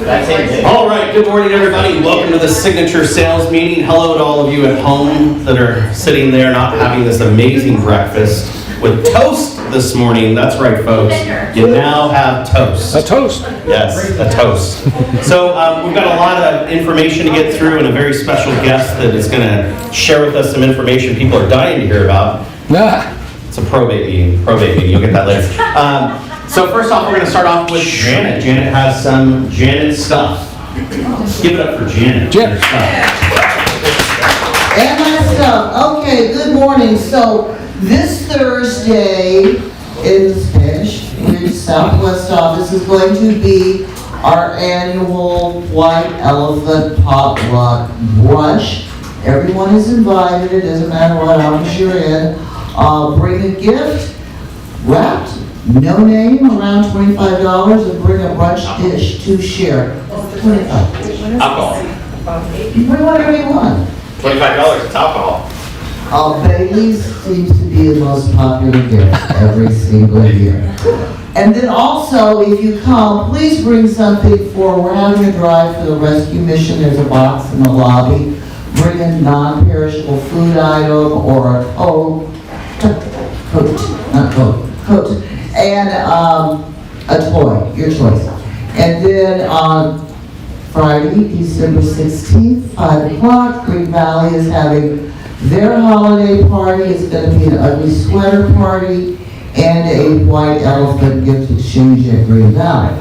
All right, good morning, everybody. Welcome to the signature sales meeting. Hello to all of you at home that are sitting there not having this amazing breakfast with toast this morning. That's right, folks. You now have toast. A toast. Yes, a toast. So we've got a lot of information to get through and a very special guest that is going to share with us some information people are dying to hear about. It's a probate meeting. You'll get that later. So first off, we're going to start off with Janet. Janet has some Janet stuff. Give it up for Janet. Janet. And my stuff. Okay, good morning. So this Thursday in the Spanish Ridge Southwest office is going to be our annual White Elephant Potluck Brunch. Everyone is invited. It doesn't matter what office you're in. Bring a gift, wrapped, no name, around $25, and bring a brunch dish to share. $25. Alcohol. You bring whatever you want. $25, it's alcohol. Bailey's seems to be the most popular gift every single year. And then also, if you come, please bring something we're having a drive for the rescue mission. There's a box in the lobby. Bring a non-perishable food item or a coat, and a toy, your choice. And then on Friday, December 16th, 5 o'clock, Green Valley is having their holiday party. It's going to be an ugly sweater party and a white elephant gift exchange at Green Valley.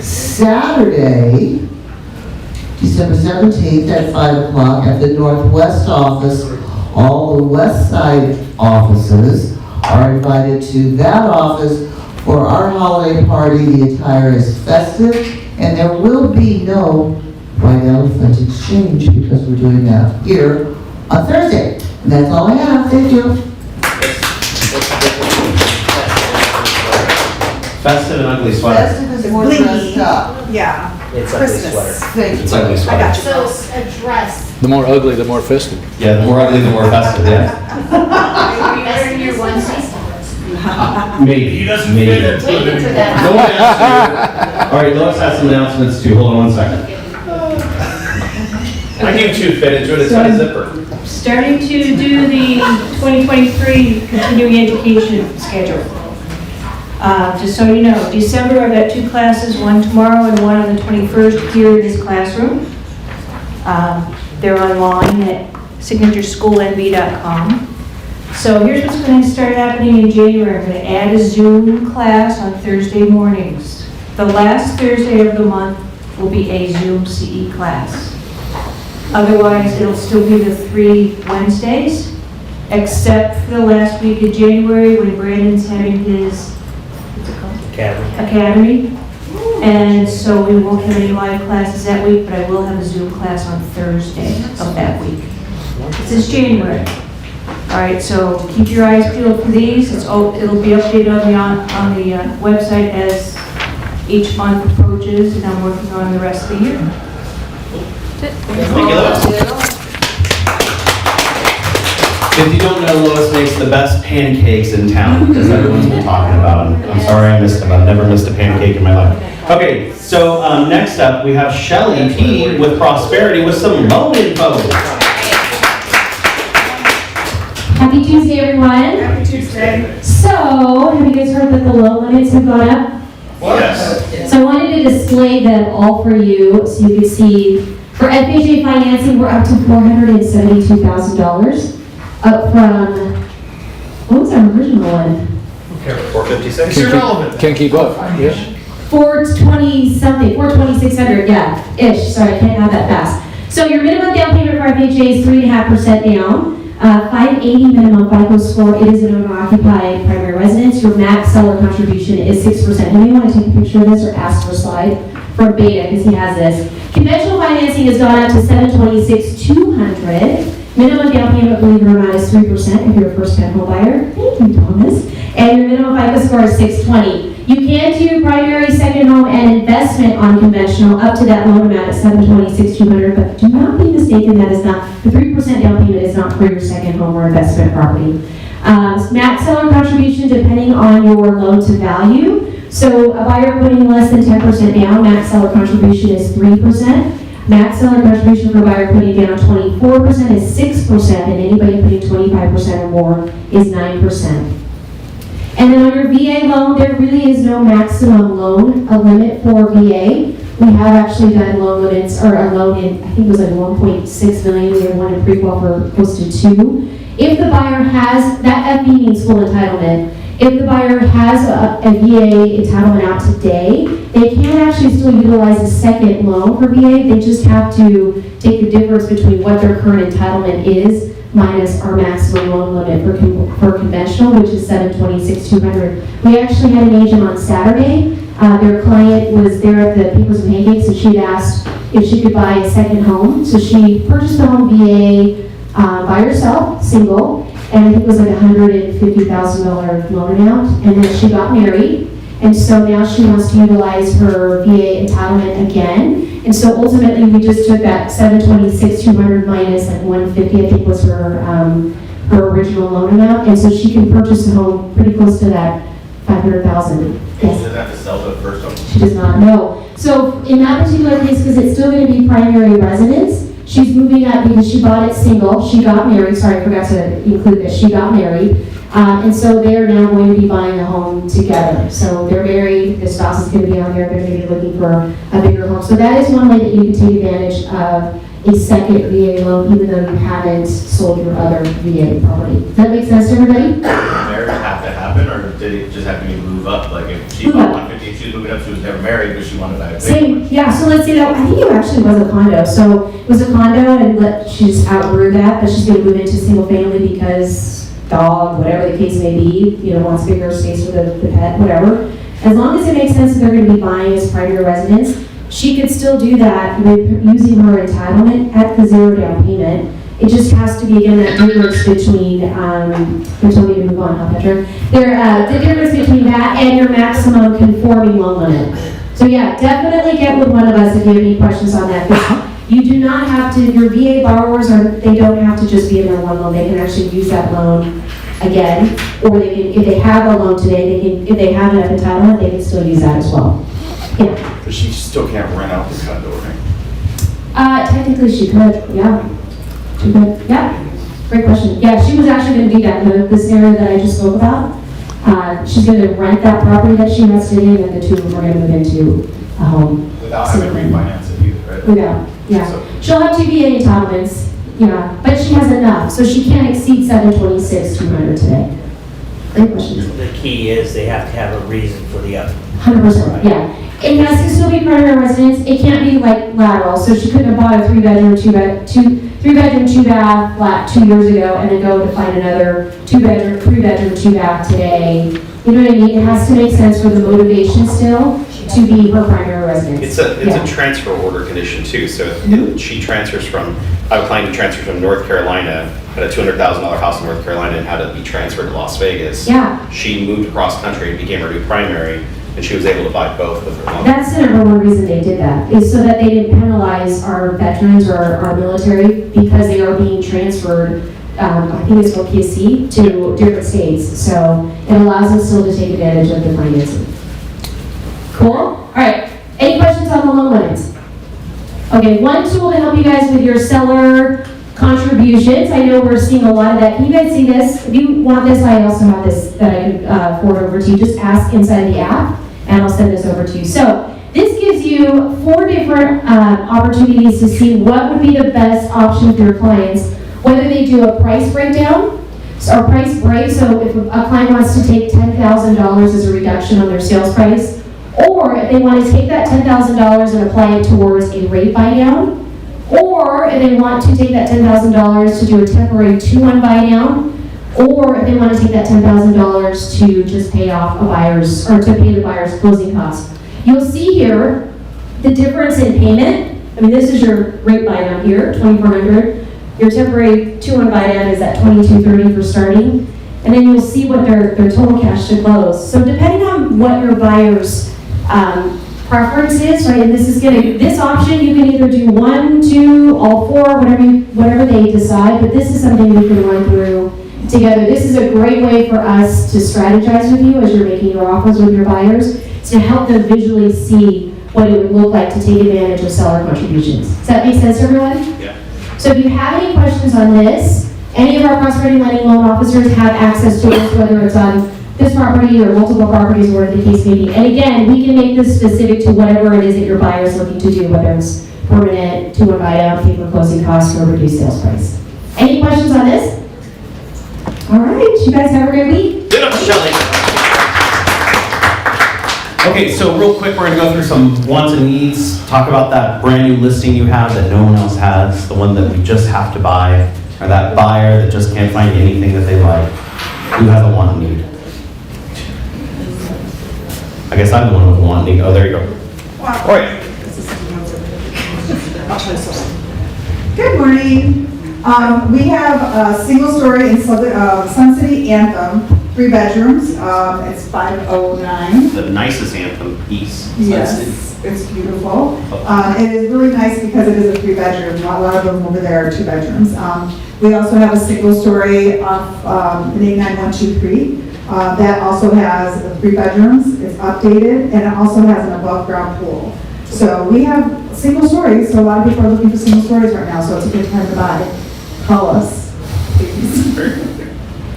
Saturday, December 17th at 5 o'clock at the Northwest office, all the West Side offices are invited to that office for our holiday party. The attire is festive, and there will be no white elephant exchange because we're doing that here on Thursday. And that's all I have. Thank you. Festive and ugly sweater. Festive is more dressed up. Yeah. It's Christmas. It's ugly sweater. I got you. So a dress. The more ugly, the more festive. Yeah, the more ugly, the more festive, yeah. Are you wearing your onesie? Maybe. He doesn't Maybe. fit into it Waiting for anymore. that. No one asked you. All right, Lois has some announcements too. Hold on 1 second. I can too fit into it, it's got a zipper. Starting to do the 2023 continuing education schedule. Just so you know, December I've got 2 classes, one tomorrow and one on the 21st here in this classroom. They're online at signatureschoolnv.com. So here's what's going to start happening in January. I'm going to add a Zoom class on Thursday mornings. The last Thursday of the month will be a Zoom CE class. Otherwise, it'll still be the 3 Wednesdays, except for the last week of January when Brandon's having his academy. And so we won't have any live classes that week, but I will have a Zoom class on Thursday of that week. This is January. All right, so keep your eyes peeled for these. It'll be updated on the website as each month approaches, and I'm working on the rest of the year. Thank you, Lois. If you don't know, Lois makes the best pancakes in town, because everyone's been talking about them. I'm sorry I missed them. I've never missed a pancake in my life. Okay, so next up, we have Shelly P. with Prosperity with some loan info. Happy Tuesday, everyone. Happy Tuesday. So, have you guys heard that the loan limits have gone up? Yes. So I wanted to display them all for you so you can see. For FHA financing, we're up to $472,000. Up from, what was our original one? 456. It's irrelevant. Can't keep up. Yeah. 420 something, 42600, yeah, ish. Sorry, I can't have that fast. So your minimum down payment for FHA is 3.5% down. 580 minimum FICO score. It is an owner-occupied primary residence. Your max seller contribution is 6%. You may want to take a picture of this or ask for a slide from Beta because he has this. Conventional financing has gone up to $726,200. Minimum down payment, believe it or not, is 3% if you're a first-time home buyer. Thank you, Thomas. And your minimum FICO score is 620. You can do primary, second home, and investment on conventional up to that loan amount at $726,200, but do not be mistaken, that is not, the 3% down payment is not for your second home or investment property. Max seller contribution, depending on your loan to value, So a buyer putting less than 10% down, max seller contribution is 3%. Max seller contribution for a buyer putting down 24% is 6%, and anybody putting 25% or more is 9%. And then on your VA loan, there really is no maximum loan, a limit for VA. We have actually done loan limits, or a loan in, I think it was like 1.6 million, we had one in pre-qual for close to 2. If the buyer has, that FE means full entitlement. If the buyer has a VA entitlement out today, they can actually still utilize a second loan for VA. They just have to take the difference between what their current entitlement is minus our maximum loan limit for conventional, which is $726,200. We actually had an agent on Saturday. Their client was there at the Papers and Pancakes, and she'd asked if she could buy a second home. So she purchased the home VA by herself, single, and I think it was like $150,000 loan amount. And then she got married, and so now she wants to utilize her VA entitlement again. And so ultimately, we just took that $726,200 minus like $150, I think was her original loan amount, and so she can purchase a home pretty close to that $500,000. She doesn't have to sell the first home. She does not know. So in that particular case, because it's still going to be primary residence, she's moving up because she bought it single. She got married. Sorry, I forgot to include this. She got married. And so they're now going to be buying a home together. So they're married. The spouse is going to be on there. They're going to be looking for a bigger home. So that is one way that you can take advantage of a second VA loan, even though you haven't sold your other VA property. Does that make sense to everybody? Did marriage have to happen, or did it just have to be move up? Like if she Move bought up. 150, she was moving up, she was never married, but she wanted to buy a big Same, one. yeah, so let's say that, I think it actually was a condo. So it was a condo and she just outgrew that, but she's gonna move into single family because dog, whatever the case may be, wants bigger space for the pet, whatever. As long as it makes sense that they're gonna be buying as primary residence, she could still do that with using her entitlement at the zero down payment. It just has to be, again, that difference between, they're telling me to move on, huh, Petra? The difference between that and your maximum conforming loan limit. So yeah, definitely get with one of us if you have any questions on that. Because you do not have to, your VA borrowers, they don't have to just be in their one loan. They can actually use that loan again. Or they can, if they have a loan today, if they have an entitlement, they can still use that as well. Yeah. But she still can't rent out the condo, right? Technically she could, yeah. She could, yeah. Great question. Yeah, she was actually going to do that in the scenario that I just spoke about. She's going to rent that property that she has today, and then the two of them are going to move into a home. Without having to refinance it either, right? Without, yeah. She'll have 2 VA entitlements, yeah, but she has enough, so she can't exceed $726,200 today. Great question. The key is they have to have a reason for the other. 100%, yeah. It has to still be primary residence. It can't be like lateral. So she couldn't have bought a 3-bedroom, 2-bath flat 2 years ago and then go to find another 2-bedroom, 3-bedroom, 2-bath today. You know what I mean? It has to make sense for the motivation still to be her primary residence. It's a transfer order condition too. So if she transfers from, I have a client who transferred from North Carolina, had a $200,000 house in North Carolina and had to be transferred to Las Vegas. Yeah. She moved across country and became her new primary, and she was able to buy both with her loan. That's the number one reason they did that, is so that they didn't penalize our veterans or our military because they are being transferred, I think it's called PSC, to different states. So it allows them still to take advantage of the financing. Cool? All right. Any questions on the loan limits? Okay, one tool to help you guys with your seller contributions. I know we're seeing a lot of that. Can you guys see this? If you want this, I also have this that I can forward over to you. Just ask inside the app, and I'll send this over to you. So this gives you 4 different opportunities to see what would be the best option for your clients, whether they do a price breakdown, or price break. So if a client wants to take $10,000 as a reduction on their sales price, or if they want to take that $10,000 and apply it towards a rate buy down, or if they want to take that $10,000 to do a temporary 2-1 buy down, or if they want to take that $10,000 to just pay off a buyer's, or to pay the buyer's closing costs. You'll see here the difference in payment. I mean, this is your rate buy down here, $2,400. Your temporary 2-1 buy down is at $2,230 for starting. And then you'll see what their total cash to close. So depending on what your buyer's preference is, right? And this option, you can either do 1, 2, all 4, whatever they decide, but this is something we can run through together. This is a great way for us to strategize with you as you're making your offers with your buyers, to help them visually see what it would look like to take advantage of seller contributions. Does that make sense, everyone? Yeah. So if you have any questions on this, any of our prosperity lending loan officers have access to this, whether it's on this property or multiple properties, or whatever the case may be. And again, we can make this specific to whatever it is that your buyer is looking to do, whether it's permanent, to a buy-out, pay for closing costs, or reduced sales price. Any questions on this? All right, you guys have a great week. Get up, Shelley. Okay, so real quick, we're gonna go through some wants and needs, talk about that brand new listing you have that no one else has, the one that we just have to buy, or that buyer that just can't find anything that they like. Who has a want and need? I guess I'm the one with a want and need. Oh, there you go. Oh, yeah. Good morning. We have a single story in Sun City Anthem, 3 bedrooms. It's 509. The nicest Anthem piece. Yes, it's beautiful. It is really nice because it is a 3 bedroom. A lot of them over there are 2 bedrooms. We also have a single story off 89123. That also has 3 bedrooms. It's updated, and it also has an above ground pool. So we have single stories, so a lot of people are looking for single stories right now, so it's a good time to buy. Call us, please.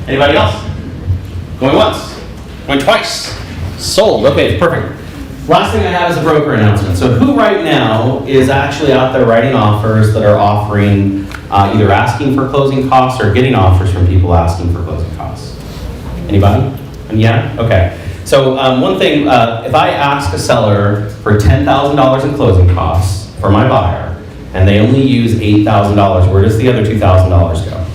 Anybody else? Going once? Going twice? Sold. Okay, perfect. Last thing I have is a broker announcement. So who right now is actually out there writing offers that are offering, either asking for closing costs or getting offers from people asking for closing costs? Anybody? Yeah? Okay. So one thing, if I ask a seller for $10,000 in closing costs for my buyer, and they only use $8,000, where does the other $2,000 go?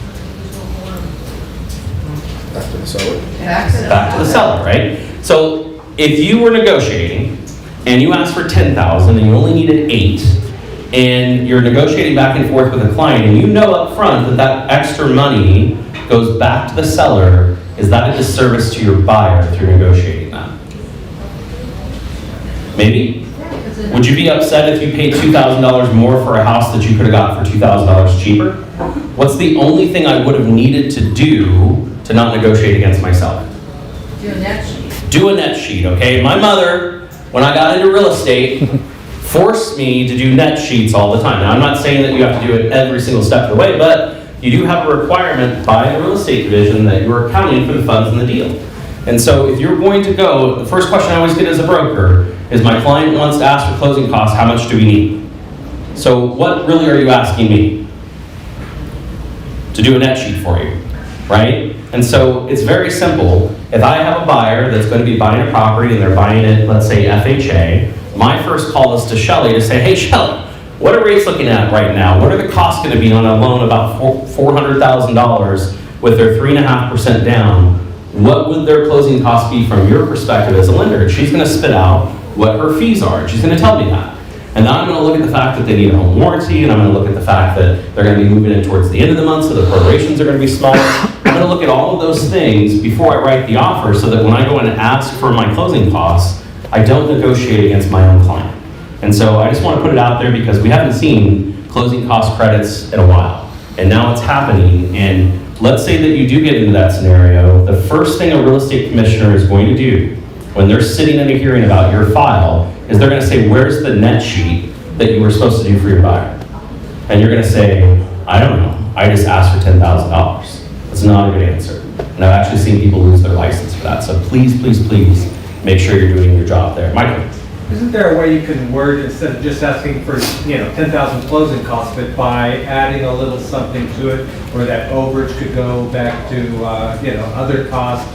Back to the seller. Back to the seller, right? So if you were negotiating and you asked for $10,000 and you only needed $8,000, and you're negotiating back and forth with a client, and you know up front that that extra money goes back to the seller, is that a disservice to your buyer through negotiating that? Maybe? Would you be upset if you paid $2,000 more for a house that you could have got for $2,000 cheaper? What's the only thing I would have needed to do to not negotiate against myself? Do a net sheet. Do a net sheet, okay? My mother, when I got into real estate, forced me to do net sheets all the time. Now, I'm not saying that you have to do it every single step of the way, but you do have a requirement by the real estate division that you are accounting for the funds in the deal. And so if you're going to go, the first question I always get as a broker is, my client wants to ask for closing costs, how much do we need? So what really are you asking me? To do a net sheet for you, right? And so it's very simple. If I have a buyer that's going to be buying a property and they're buying it, let's say FHA, my first call is to Shelley to say, hey Shelley, what are rates looking at right now? What are the costs going to be on a loan about $400,000 with their 3.5% down? What would their closing costs be from your perspective as a lender? And she's going to spit out what her fees are. And she's going to tell me that. And then I'm going to look at the fact that they need a home warranty, and I'm going to look at the fact that they're going to be moving in towards the end of the month, so the prorations are going to be smaller. I'm going to look at all of those things before I write the offer, so that when I go in and ask for my closing costs, I don't negotiate against my own client. And so I just want to put it out there because we haven't seen closing cost credits in a while. And now it's happening. And let's say that you do get into that scenario, the first thing a real estate commissioner is going to do when they're sitting in a hearing about your file is they're going to say, where's the net sheet that you were supposed to do for your buyer? And you're going to say, I don't know. I just asked for $10,000. That's not a good answer. And I've actually seen people lose their license for that. So please, please, please make sure you're doing your job there. Michael? Isn't there a way you can word, instead of just asking for, 10,000 closing costs, but by adding a little something to it, where that overage could go back to, other costs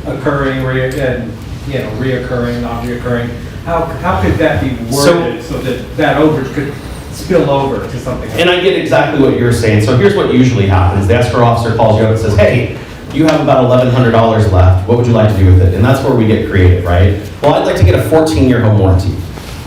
occurring, reoccurring, non-reoccurring? How could that be worded so that overage could spill over to something else? And I get exactly what you're saying. So here's what usually happens. The escrow officer calls you up and says, hey, you have about $1,100 left. What would you like to do with it? And that's where we get creative, right? Well, I'd like to get a 14-year home warranty,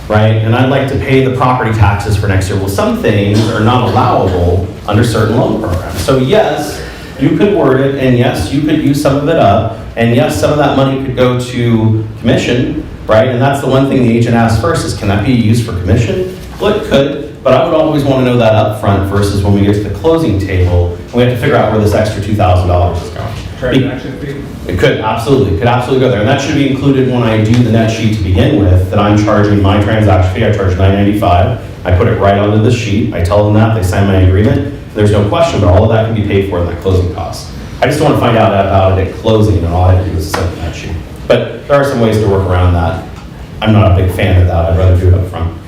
right? And I'd like to pay the property taxes for next year. Well, some things are not allowable under certain loan programs. So yes, you could word it, and yes, you could use some of it up, and yes, some of that money could go to commission, right? And that's the one thing the agent asks first is, can that be used for commission? Well, it could, but But I would always want to know that up front versus when we get to the closing table, we have to figure out where this extra $2,000 is going. Transaction fee? It could absolutely go there. And that should be included when I do the net sheet to begin with, that I'm charging my transaction fee. I charge $9.95. I put it right onto the sheet. I tell them that, they sign my agreement. There's no question, but all of that can be paid for in that closing cost. I just want to find out about it at closing, and all I have to do is send the net sheet. But there are some ways to work around that. I'm not a big fan of that. I'd rather do it up front.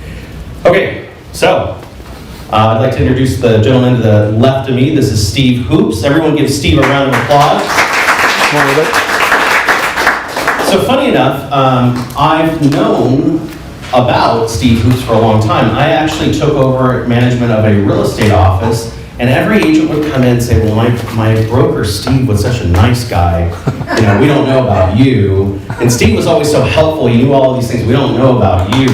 Okay, so I'd like to introduce the gentleman to the left of me. This is Steve Hoops. Everyone give Steve a round of applause. So funny enough, I've known about Steve Hoops for a long time. I actually took over management of a real estate office, and every agent would come in and say, well, my broker Steve was such a nice guy. You know, we don't know about you. And Steve was always so helpful. He knew all of these things. We don't know about you.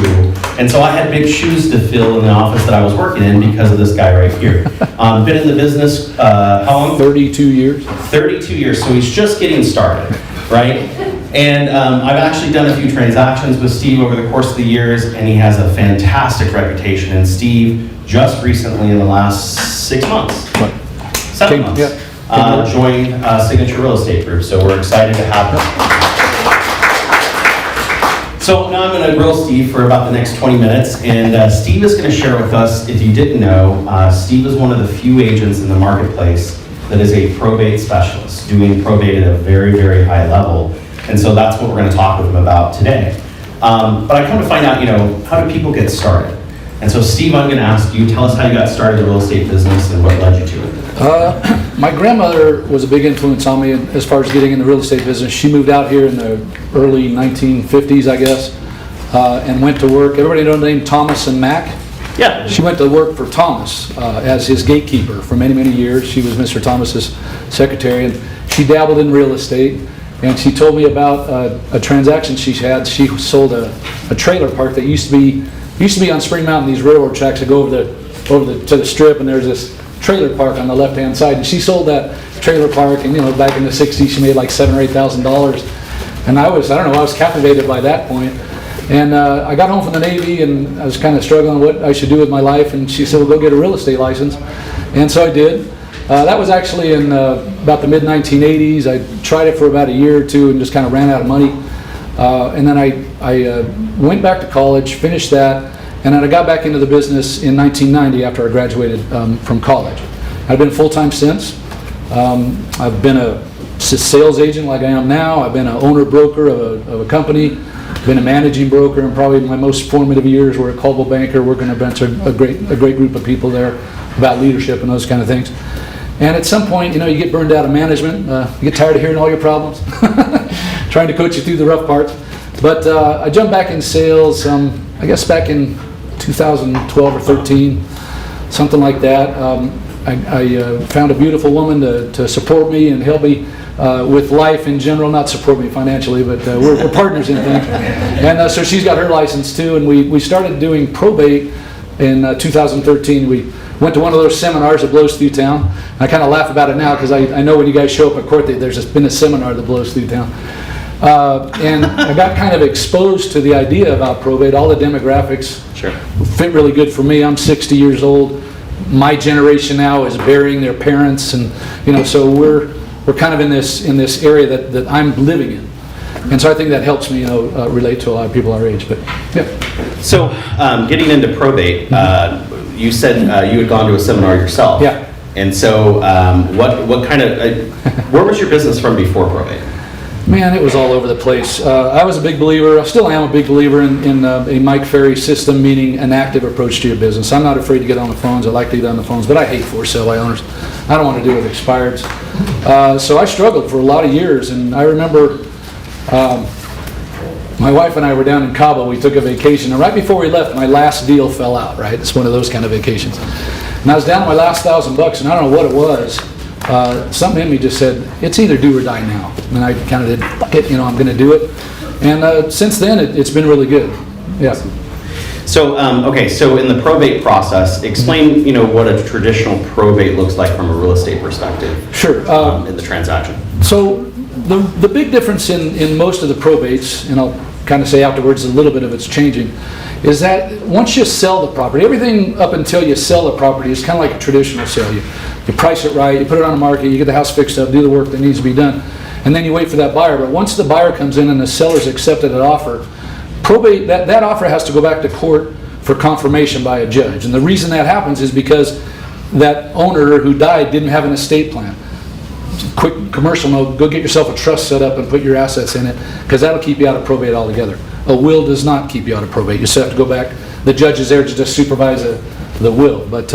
And so I had big shoes to fill in the office that I was working in because of this guy right here. Been in the business, how long? 32 years. 32 years, so he's just getting started, right? And I've actually done a few transactions with Steve over the course of the years, and he has a fantastic reputation. And Steve, just recently in the last 6 months, 7 months, joined Signature Real Estate Group, so we're excited to have him. So now I'm going to grill Steve for about the next 20 minutes, and Steve is going to share with us, if you didn't know, Steve is one of the few agents in the marketplace that is a probate specialist, doing probate at a very, very high level. And so that's what we're going to talk with him about today. But I come to find out, how do people get started? And so Steve, I'm going to ask you, tell us how you got started in the real estate business and what led you to it. My grandmother was a big influence on me as far as getting in the real estate business. She moved out here in the early 1950s, I guess, and went to work. Everybody know the name Thomas and Mack? Yeah. She went to work for Thomas as his gatekeeper for many, many years. She was Mr. Thomas's secretary, and she dabbled in real estate. And she told me about a transaction she had. She sold a trailer park that used to be on Spring Mountain, these railroad tracks that go over to the strip, and there's this trailer park on the left-hand side. And she sold that trailer park, and back in the 60s, she made like $7,000 or $8,000. And I was captivated by that point. And I got home from the Navy, and I was kind of struggling what I should do with my life. And she said, well, go get a real estate license. And so I did. That was actually in about the mid-1980s. I tried it for about a year or two and just kind of ran out of money. And then I went back to college, finished that, and then I got back into the business in 1990 after I graduated from college. I've been full-time since. I've been a sales agent like I am now. I've been an owner-broker of a company. Been a managing broker, and probably my most formative years were a Coldwell Banker, working a great group of people there about leadership and those kind of things. And at some point, you get burned out of management. You get tired of hearing all your problems, trying to coach you through the rough parts. But I jumped back in sales, I guess back in 2012 or 13, something like that. I found a beautiful woman to support me and help me with life in general, not support me financially, but we're partners in things. And so she's got her license too, and we started doing probate in 2013. We went to one of those seminars that blows through town. I kind of laugh about it now because I know when you guys show up at court, there's been a seminar that blows through town. And I got kind of exposed to the idea about probate. All the demographics fit really good for me. I'm 60 years old. My generation now is burying their parents, and so we're kind of in this area that I'm living in. And so I think that helps me, relate to a lot of people our age. But yeah. So getting into probate, you said you had gone to a seminar yourself. Yeah. And so what kind of, where was your business from before probate? Man, it was all over the place. I was a big believer, I still am a big believer in a Mike Ferry system, meaning an active approach to your business. I'm not afraid to get on the phones. I like to get on the phones, but I hate for sale by owners. I don't want to do with expireds. So I struggled for a lot of years, and I remember my wife and I were down in Cabo. We took a vacation, and right before we left, my last deal fell out, right? It's one of those kind of vacations. And I was down to my last $1,000, and I don't know what it was. Something in me just said, it's either do or die now. And I kind of did, fuck it, I'm going to do it. And since then, it's been really good. Yeah. So, okay, so in the probate process, explain, what a traditional probate looks like from a real estate perspective. Sure. In the transaction. So the big difference in most of the probates, and I'll kind of say afterwards, a little bit of it's changing, is that once you sell the property, everything up until you sell the property is kind of like a traditional sale. You price it right, you put it on the market, you get the house fixed up, do the work that needs to be done, and then you wait for that buyer. But once the buyer comes in and the seller's accepted an offer, probate, that offer has to go back to court for confirmation by a judge. And the reason that happens is because that owner who died didn't have an estate plan. Quick commercial note, go get yourself a trust set up and put your assets in it, because that'll keep you out of probate altogether. A will does not keep you out of probate. You still have to go back. The judge is there to just supervise the will. But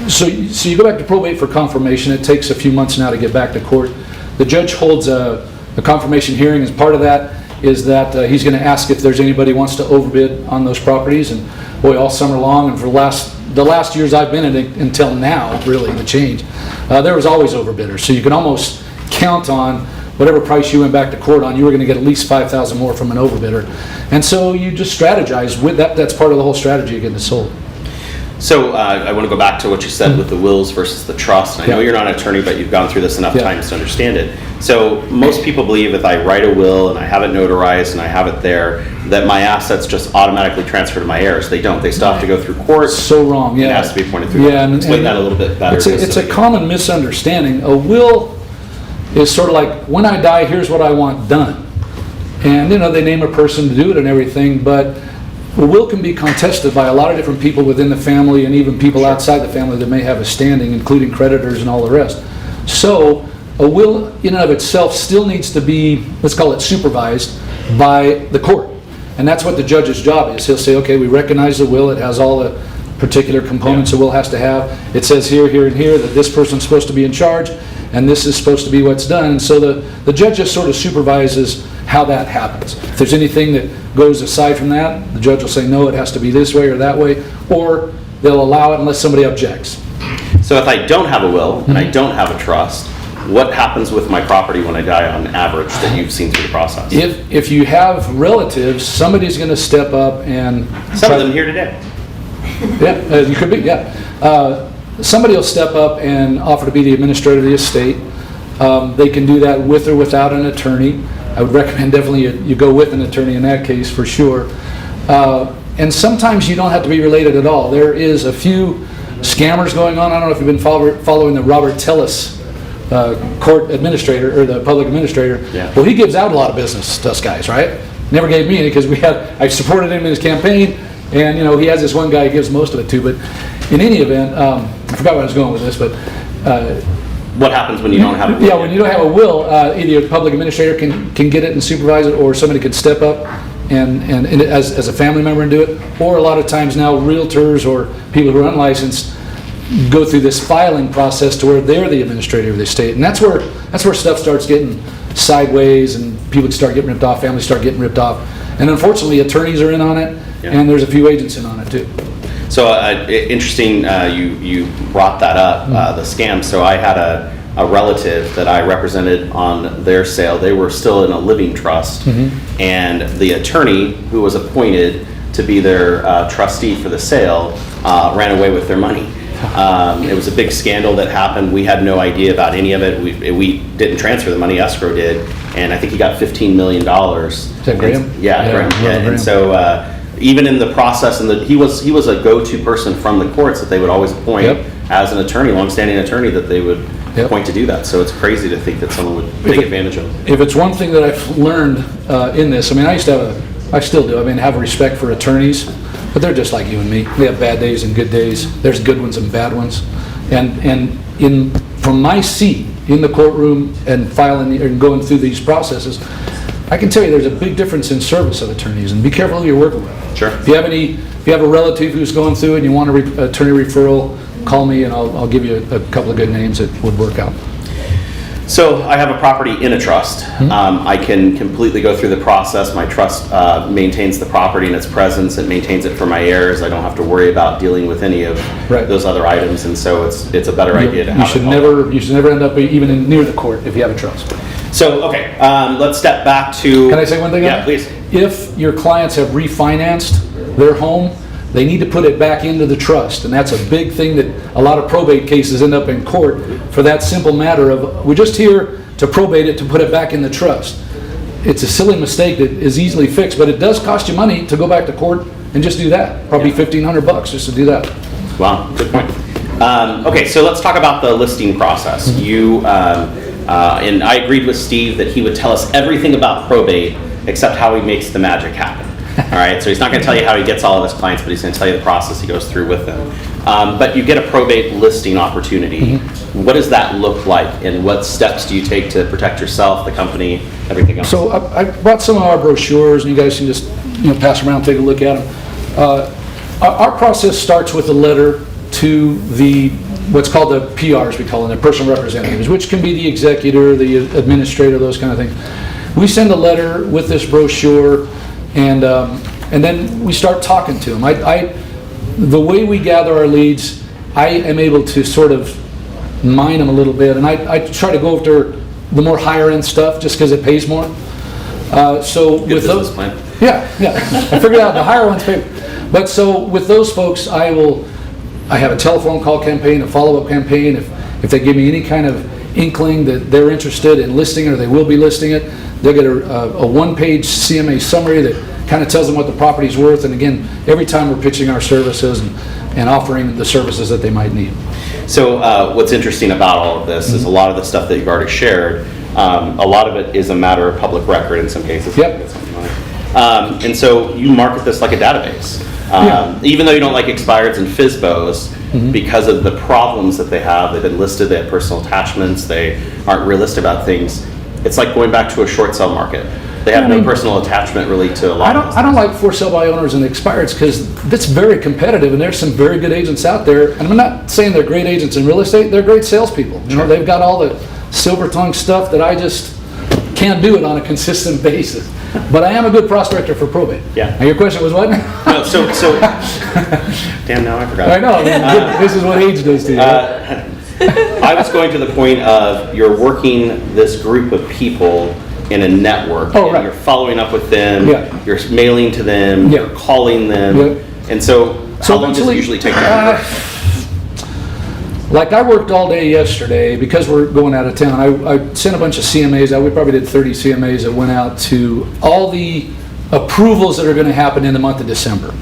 so you go back to probate for confirmation. It takes a few months now to get back to court. The judge holds a confirmation hearing. As part of that is that he's going to ask if there's anybody who wants to overbid on those properties. And boy, all summer long and for the last years I've been in it until now, really, the change, there was always overbidders. So you can almost count on whatever price you went back to court on, you were going to get at least $5,000 more from an overbidder. And so you just strategize with that. That's part of the whole strategy of getting it sold. So I want to go back to what you said with the wills versus the trust. And I know you're not an attorney, but you've gone through this enough times to understand it. So most people believe if I write a will and I have it notarized and I have it there, that my assets just automatically transfer to my heirs. They don't. They still have to go through court. So wrong. Yeah. It has to be appointed through. Yeah. Explain that a little bit better. It's a common misunderstanding. A will is sort of like, when I die, here's what I want done. And they name a person to do it and everything, but a will can be contested by a lot of different people within the family and even people outside the family that may have a standing, including creditors and all the rest. So a will in and of itself still needs to be, let's call it, supervised by the court. And that's what the judge's job is. He'll say, okay, we recognize the will. It has all the particular components a will has to have. It says here, here, and here that this person's supposed to be in charge, and this is supposed to be what's done. And so the judge just sort of supervises how that happens. If there's anything that goes aside from that, the judge will say, no, it has to be this way or that way, or they'll allow it unless somebody objects. So if I don't have a will and I don't have a trust, what happens with my property when I die on average that you've seen through the process? If you have relatives, somebody's going to step up and... Some of them here today. Yeah, you could be, yeah. Somebody will step up and offer to be the administrator of the estate. They can do that with or without an attorney. I would recommend definitely you go with an attorney in that case for sure. And sometimes you don't have to be related at all. There is a few scammers going on. I don't know if you've been following the Robert Tellis court administrator or the public administrator. Yeah. Well, he gives out a lot of business to us guys, right? Never gave me any because I supported him in his campaign, and he has this one guy he gives most of it to. But in any event, I forgot where I was going with this, but what happens when you don't have a will? Yeah, when you don't have a will, either a public administrator can get it and supervise it, or somebody could step up and as a family member and do it. Or a lot of times now, realtors or people who are unlicensed go through this filing process to where they're the administrator of the estate, and that's where stuff starts getting sideways, and people start getting ripped off, families start getting ripped off, and unfortunately, attorneys are in on it, and there's a few agents in on it too. So interesting, you brought that up, the scam. So I had a relative that I represented on their sale. They were still in a living trust, and the attorney who was appointed to be their trustee for the sale ran away with their money. It was a big scandal that happened. We had no idea about any of it. We didn't transfer the money, escrow did, and I think he got $15 million. Is that Graham? Yeah, Graham. Graham. And so even in the process, and he was a go-to person from the courts that they would always appoint as an attorney, long-standing attorney that they would appoint to do that. So it's crazy to think that someone would take advantage of it. If it's one thing that I've learned in this, I mean, I still do. I mean, have respect for attorneys, but they're just like you and me. We have bad days and good days. There's good ones and bad ones. And from my seat in the courtroom and filing and going through these processes, I can tell you there's a big difference in service of attorneys, and be careful who you're working with. Sure. If you have a relative who's going through and you want an attorney referral, call me and I'll give you a couple of good names that would work out. So I have a property in a trust. I can completely go through the process. My trust maintains the property in its presence. It maintains it for my heirs. I don't have to worry about dealing with any of those other items, and so it's a better idea to have. You should never end up even near the court if you have a trust. So okay, let's step back to. Can I say one thing? Yeah, please. If your clients have refinanced their home, they need to put it back into the trust, and that's a big thing that a lot of probate cases end up in court for that simple matter of, we're just here to probate it, to put it back in the trust. it's a silly mistake that is easily fixed, but it does cost you money to go back to court and just do that. Probably $1,500 just to do that. Wow, good point. Okay, so let's talk about the listing process. You, and I agreed with Steve that he would tell us everything about probate except how he makes the magic happen. All right, so he's not going to tell you how he gets all of his clients, but he's going to tell you the process he goes through with them. But you get a probate listing opportunity. What does that look like, and what steps do you take to protect yourself, the company, everything else? So I brought some of our brochures, and you guys can just pass them around, take a look at them. Our process starts with a letter to what's called the PRs, we call them, the personal representatives, which can be the executor, the administrator, those kind of things. We send a letter with this brochure, and then we start talking to them. The way we gather our leads, I am able to sort of mine them a little bit, and I try to go after the more higher end stuff just because it pays more. So Good with those, plan. yeah, I figured out the higher ones pay. But so with those folks, I have a telephone call campaign, a follow-up campaign. If they give me any kind of inkling that they're interested in listing it or they will be listing it, they'll get a one-page CMA summary that kind of tells them what the property's worth. And again, every time we're pitching our services and offering the services that they might need. So what's interesting about all of this is a lot of the stuff that you've already shared, a lot of it is a matter of public record in some cases. Yep. And so you market this like a database. Even though you don't like expireds and FSBOs, because of the problems that they have, they've been listed, they have personal attachments, they aren't realistic about things. It's like going back to a short sale market. They have no personal attachment really to a lot of I don't like for sale by owners and expireds because that's very competitive, and there's some very good agents out there. And I'm not saying they're great agents in real estate; they're great salespeople. You know, they've got all the silver tongue stuff that I just can't do it on a consistent basis. But I am a good prospector for probate. Yeah. Now your question was what? No, so damn, now I forgot. I know. This is what age does to you. I was going to the point of you're working this group of people in a network. Oh, and right. You're following up with them. Yeah. You're mailing to them. Yeah. You're calling them. Yeah. And so how long does it usually take? Like I worked all day yesterday because we're going out of town. I sent a bunch of CMAs out. We probably did 30 CMAs that went out to all the approvals that are going to happen in the month of December.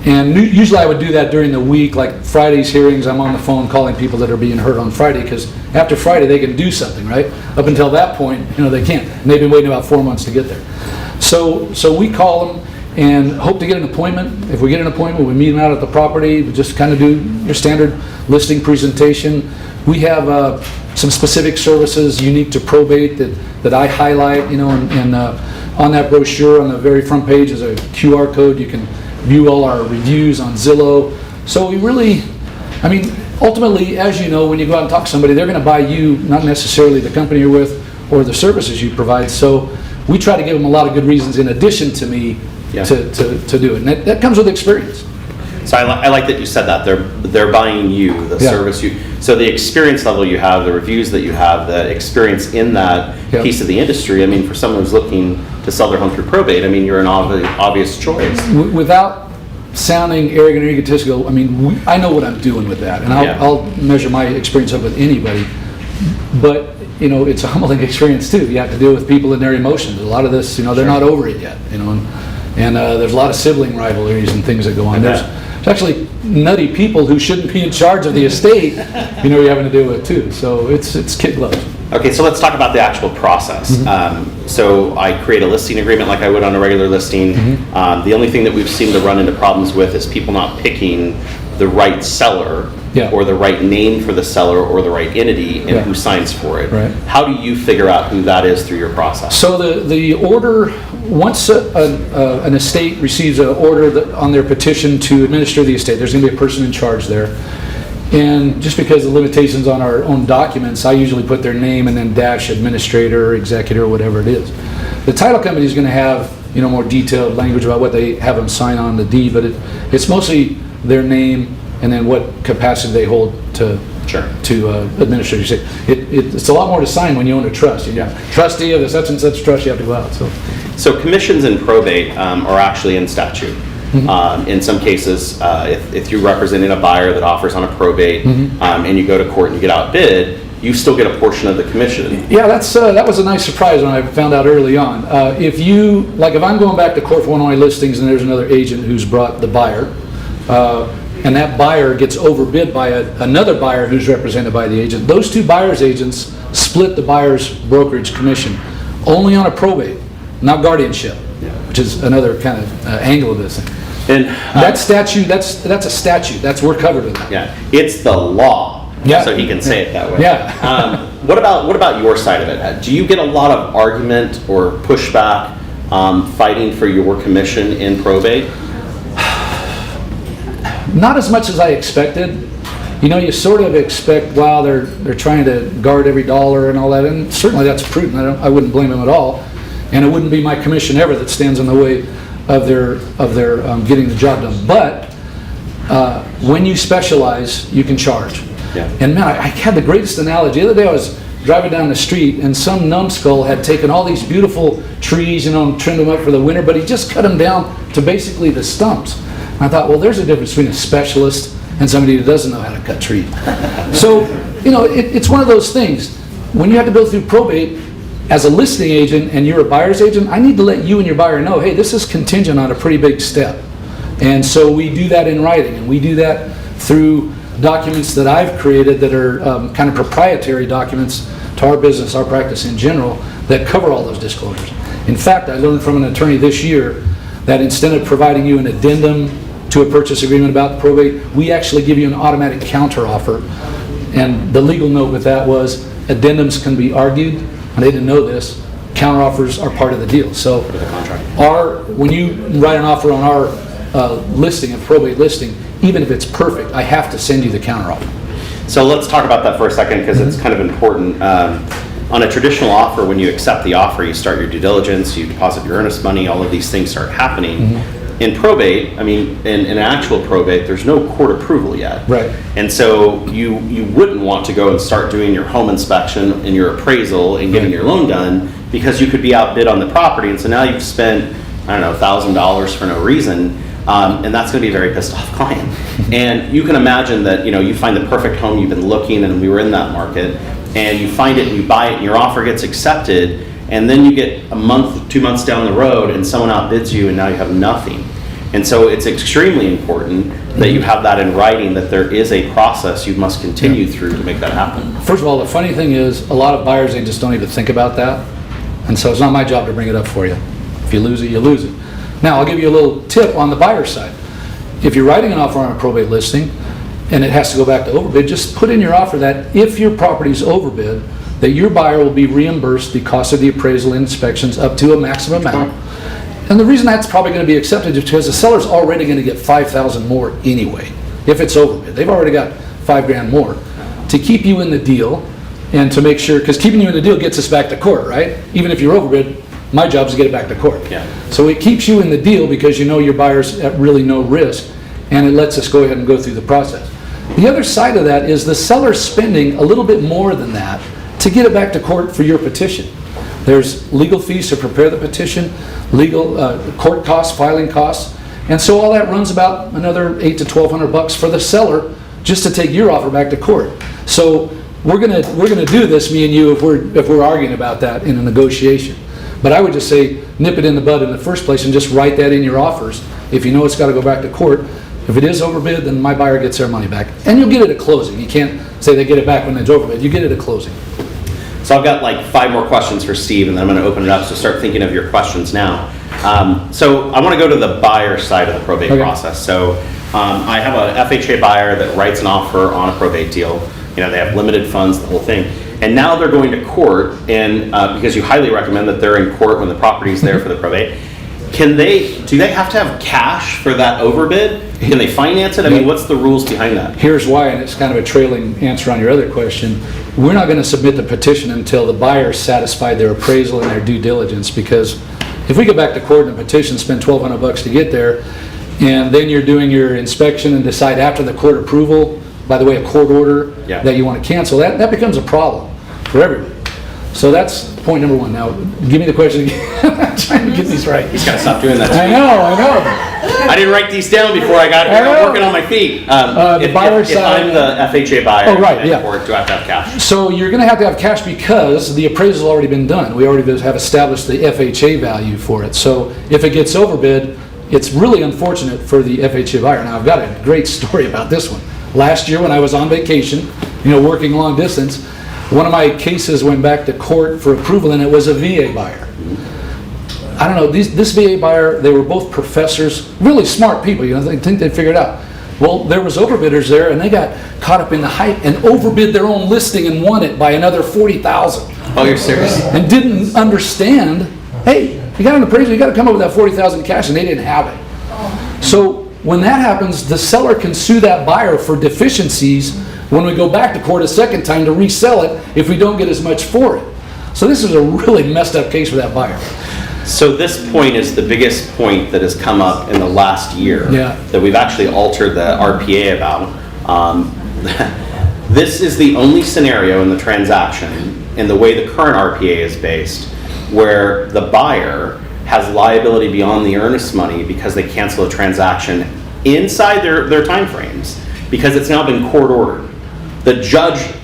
And usually I would do that during the week, like Friday's hearings, I'm on the phone calling people that are being heard on Friday, because after Friday they can do something, right? Up until that point, they can't. And they've been waiting about 4 months to get there. So we call them and hope to get an appointment. If we get an appointment, we meet them out at the property. We just kind of do your standard listing presentation. We have some specific services unique to probate that I highlight, and on that brochure on the very front page is a QR code. You can view all our reviews on Zillow. So we really, ultimately, as you know, when you go out and talk to somebody, they're going to buy you, not necessarily the company you're with or the services you provide. So we try to give them a lot of good reasons in addition to me to do it. And that comes with experience. So I like that you said that. They're buying you, the service you. So the experience level you have, the reviews that you have, the experience in that piece of the industry, for someone who's looking to sell their home through probate, you're an obvious choice. Without sounding arrogant or egotistical, I know what I'm doing with that, and I'll measure my experience up with anybody. But it's a humbling experience too. You have to deal with people and their emotions. A lot of this, they're not over it yet. And there's a lot of sibling rivalries and things that go on. There's actually nutty people who shouldn't be in charge of the estate, you're having to deal with too. So it's kid gloves. Okay, so let's talk about the actual process. So I create a listing agreement like I would on a regular listing. The only thing that we've seemed to run into problems with is people not picking the right seller or the right name for the seller or the right entity and who signs for it. Right. How do you figure out who that is through your process? So the order, once an estate receives an order on their petition to administer the estate, there's going to be a person in charge there. And just because of the limitations on our own documents, I usually put their name and then dash administrator, executor, whatever it is. The title company is going to have more detailed language about what they have them sign on the deed, but it's mostly their name and then what capacity they hold to administer. It's a lot more to sign when you own a trust. You're trustee of the such and such trust. You have to go out. So commissions in probate are actually in statute. In some cases, if you're representing a buyer that offers on a probate and you go to court and you get outbid, you still get a portion of the commission. Yeah, that was a nice surprise when I found out early on. If I'm going back to court for one of my listings and there's another agent who's brought the buyer, and that buyer gets overbid by another buyer who's represented by the agent, those two buyer's agents split the buyer's brokerage commission only on a probate, not guardianship, which is another kind of angle of this thing. And that statute, that's a statute. We're covered with that. yeah, it's the law. Yeah. So he can say it that way. Yeah. What about your side of it? Do you get a lot of argument or pushback fighting for your commission in probate? Not as much as I expected. You know, you sort of expect, wow, they're trying to guard every dollar and all that, and certainly that's prudent. I wouldn't blame them at all, and it wouldn't be my commission ever that stands in the way of their getting the job done. But when you specialize, you can charge. Yeah. And man, I had the greatest analogy. The other day I was driving down the street and some numbskull had taken all these beautiful trees, and trimmed them up for the winter, but he just cut them down to basically the stumps. And I thought, well, there's a difference between a specialist and somebody who doesn't know how to cut trees. So, it's one of those things. When you have to go through probate, as a listing agent and you're a buyer's agent, I need to let you and your buyer know, hey, this is contingent on a pretty big step. And so we do that in writing, and we do that through documents that I've created that are kind of proprietary documents to our business, our practice in general, that cover all those disclosures. In fact, I learned from an attorney this year that instead of providing you an addendum to a purchase agreement about the probate, we actually give you an automatic counteroffer. And the legal note with that was addendums can be argued, and they didn't know this. Counteroffers are part of the deal. So when you write an offer on our listing, a probate listing, even if it's perfect, I have to send you the counteroffer. So let's talk about that for a second, because it's kind of important. On a traditional offer, when you accept the offer, you start your due diligence, you deposit your earnest money, all of these things start happening. In probate, in actual probate, there's no court approval yet. Right. And so you wouldn't want to go and start doing your home inspection and your appraisal and getting your loan done, because you could be outbid on the property. And so now you've spent, $1,000 for no reason. And that's going to be a very pissed off client. And you can imagine that, you find the perfect home, you've been looking, and we were in that market, and you find it and you buy it and your offer gets accepted, and then you get a month, 2 months down the road and someone outbids you and now you have nothing. And so it's extremely important that you have that in writing, that there is a process you must continue through to make that happen. First of all, the funny thing is, a lot of buyers, they just don't even think about that. And so it's not my job to bring it up for you. If you lose it, you lose it. Now, I'll give you a little tip on the buyer's side. If you're writing an offer on a probate listing and it has to go back to overbid, just put in your offer that if your property's overbid, that your buyer will be reimbursed the cost of the appraisal and inspections up to a maximum amount. And the reason that's probably going to be accepted is because the seller's already going to get $5,000 more anyway, if it's overbid. They've already got $5,000 more to keep you in the deal, and to make sure, because keeping you in the deal gets us back to court, right? Even if you're overbid, my job is to get it back to court. Yeah. So it keeps you in the deal because you know your buyer's at really no risk, and it lets us go ahead and go through the process. The other side of that is the seller's spending a little bit more than that to get it back to court for your petition. There's legal fees to prepare the petition, legal court costs, filing costs, and so all that runs about another $800 to $1,200 for the seller just to take your offer back to court. So we're gonna do this, me and you, if we're arguing about that in a negotiation. But I would just say nip it in the bud in the first place and just write that in your offers. If you know it's got to go back to court, if it is overbid, then my buyer gets their money back, and you'll get it at closing. You can't say they get it back when it's overbid. You get it at closing. So I've got like 5 more questions for Steve, and then I'm going to open it up, so start thinking of your questions now. So I want to go to the buyer side of the probate process. So I have a FHA buyer that writes an offer on a probate deal. They have limited funds, the whole thing. And now they're going to court, and because you highly recommend that they're in court when the property's there for the probate, do they have to have cash for that overbid? Can they finance it? I mean, what's the rules behind that? Here's why, and it's kind of a trailing answer on your other question. We're not going to submit the petition until the buyer satisfied their appraisal and their due diligence, because if we go back to court and a petition, spend $1,200 to get there, and then you're doing your inspection and decide after the court approval, by the way, a court order, that you want to cancel, that becomes a problem for everybody. So that's point number one. Now, give me the question again. I'm trying to get these right. He's got to stop doing that. I know. I didn't write these down before I got here. I'm working on my feet. The buyer If I'm side- the FHA buyer, Oh, right, yeah. or do I have to have cash? So you're going to have cash because the appraisal's already been done. We already have established the FHA value for it. So if it gets overbid, it's really unfortunate for the FHA buyer. Now, I've got a great story about this one. Last year when I was on vacation, working long distance, one of my cases went back to court for approval, and it was a VA buyer. I don't know, this VA buyer, they were both professors, really smart people, they think they figured it out. Well, there was overbidders there, and they got caught up in the hype and overbid their own listing and won it by another $40,000. Oh, you're serious? And didn't understand, hey, you got an appraisal, you got to come up with that $40,000 cash, and they didn't have it. So when that happens, the seller can sue that buyer for deficiencies when we go back to court a second time to resell it if we don't get as much for it. So this is a really messed up case for that buyer. So this point is the biggest point that has come up in the last year that we've actually altered the RPA about. This is the only scenario in the transaction, in the way the current RPA is based, where the buyer has liability beyond the earnest money because they cancel a transaction inside their time frames, because it's now been court ordered. The judge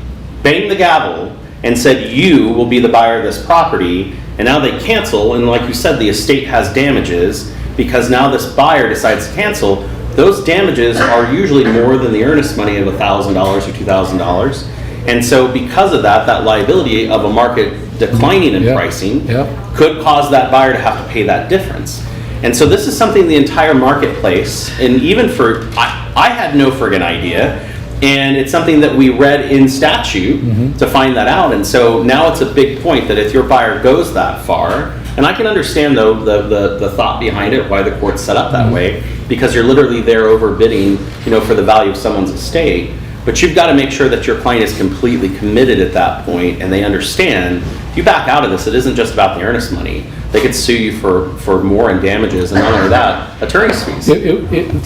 banged the gavel and said, you will be the buyer of this property, and now they cancel, and like you said, the estate has damages because now this buyer decides to cancel. Those damages are usually more than the earnest money of $1,000 or $2,000. And so because of that, that liability of a market declining in pricing could cause that buyer to have to pay that difference. And so this is something the entire marketplace, and even I had no friggin' idea, and it's something that we read in statute to find that out. And so now it's a big point that if your buyer goes that far, and I can understand though the thought behind it, why the court's set up that way, because you're literally there overbidding, for the value of someone's estate. But you've got to make sure that your client is completely committed at that point, and they understand if you back out of this, it isn't just about the earnest money. They could sue you for more in damages, and not only that, attorney's fees.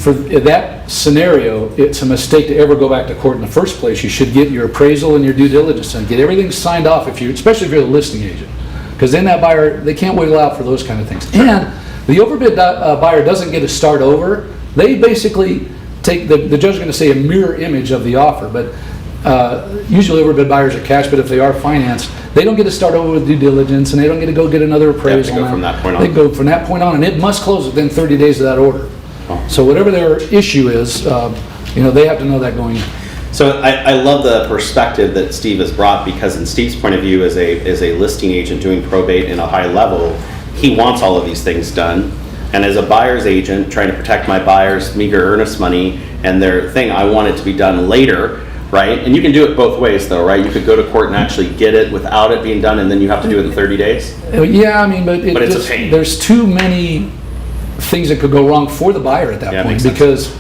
For that scenario, it's a mistake to ever go back to court in the first place. You should get your appraisal and your due diligence and get everything signed off, especially if you're the listing agent. Because then that buyer, they can't wiggle out for those kind of things. And the overbid buyer doesn't get to start over. They basically take, the judge is going to say a mirror image of the offer, but usually overbid buyers are cash, but if they are financed, they don't get to start over with due diligence, and they don't get to go get another appraisal. They have to go from that point on. They go from that point on, and it must close within 30 days of that order. So whatever their issue is, they have to know that going in. So I love the perspective that Steve has brought, because in Steve's point of view as a listing agent doing probate in a high level, he wants all of these things done. And as a buyer's agent trying to protect my buyer's meager earnest money and their thing, I want it to be done later, right? And you can do it both ways though, right? You could go to court and actually get it without it being done, and then you have to do it in 30 days. Yeah, but it's a pain. There's too many things that could go wrong for the buyer at that point, because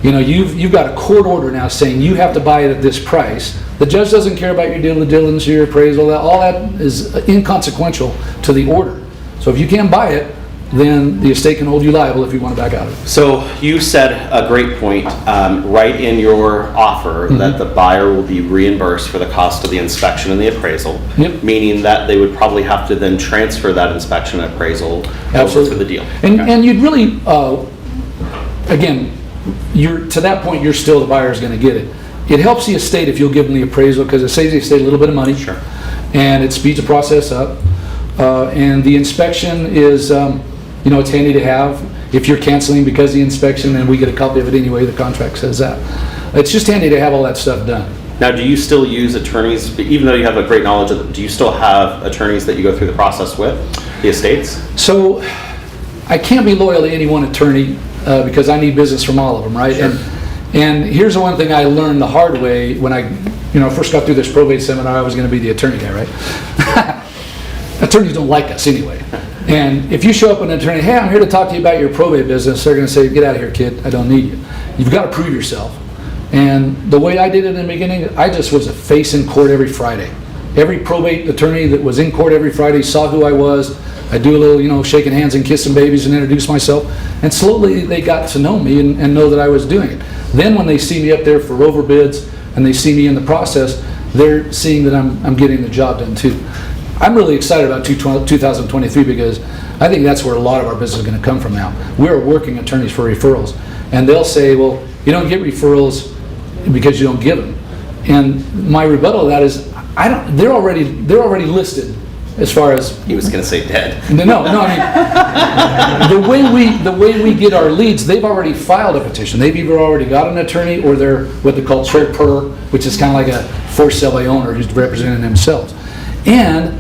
you've got a court order now saying you have to buy it at this price. The judge doesn't care about your due diligence or your appraisal. All that is inconsequential to the order. So if you can't buy it, then the estate can hold you liable if you want to back out of it. So you said a great point right in your offer that the buyer will be reimbursed for the cost of the inspection and the appraisal, meaning that they would probably have to then transfer that inspection and appraisal over to the deal. And you'd really, again, to that point, you're still the buyer's going to get it. It helps the estate if you'll give them the appraisal, because it saves the estate a little bit of money. Sure. And it speeds the process up. And the inspection is, it's handy to have. If you're canceling because of the inspection, then we get a copy of it anyway, the contract says that. It's just handy to have all that stuff done. Now, do you still use attorneys, even though you have a great knowledge of them, do you still have attorneys that you go through the process with, the estates? So, I can't be loyal to any one attorney because I need business from all of them, right? Sure. And here's the one thing I learned the hard way when I first got through this probate seminar. I was going to be the attorney guy, right? Attorneys don't like us anyway. And if you show up with an attorney, hey, I'm here to talk to you about your probate business, they're going to say, get out of here, kid, I don't need you. You've got to prove yourself. And the way I did it in the beginning, I just was a face in court every Friday. Every probate attorney that was in court every Friday saw who I was. I do a little, shaking hands and kissing babies and introduce myself. And slowly they got to know me and know that I was doing it. Then when they see me up there for overbids and they see me in the process, they're seeing that I'm getting the job done too. I'm really excited about 2023 because I think that's where a lot of our business is going to come from now. We're working attorneys for referrals, and they'll say, well, you don't get referrals because you don't give them. And my rebuttal to that is, they're already listed as far as. He was going to say dead. No, I mean, the way we get our leads, they've already filed a petition. They've either already got an attorney or they're what they call sole per, which is kind of like a forced sale by owner who's representing themselves. And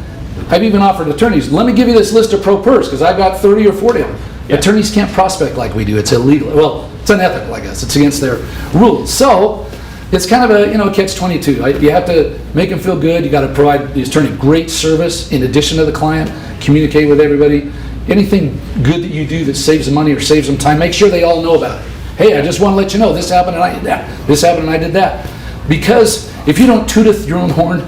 I've even offered attorneys, let me give you this list of pro pers because I've got 30 or 40 of them. Yeah. Attorneys can't prospect like we do. It's illegal. Well, it's unethical, I guess. It's against their rules. So it's kind of a catch-22. You have to make them feel good. You got to provide the attorney great service in addition to the client. Communicate with everybody. Anything good that you do that saves them money or saves them time, make sure they all know about it. Hey, I just want to let you know this happened and I did that. This happened and I did that. Because if you don't tooteth your own horn,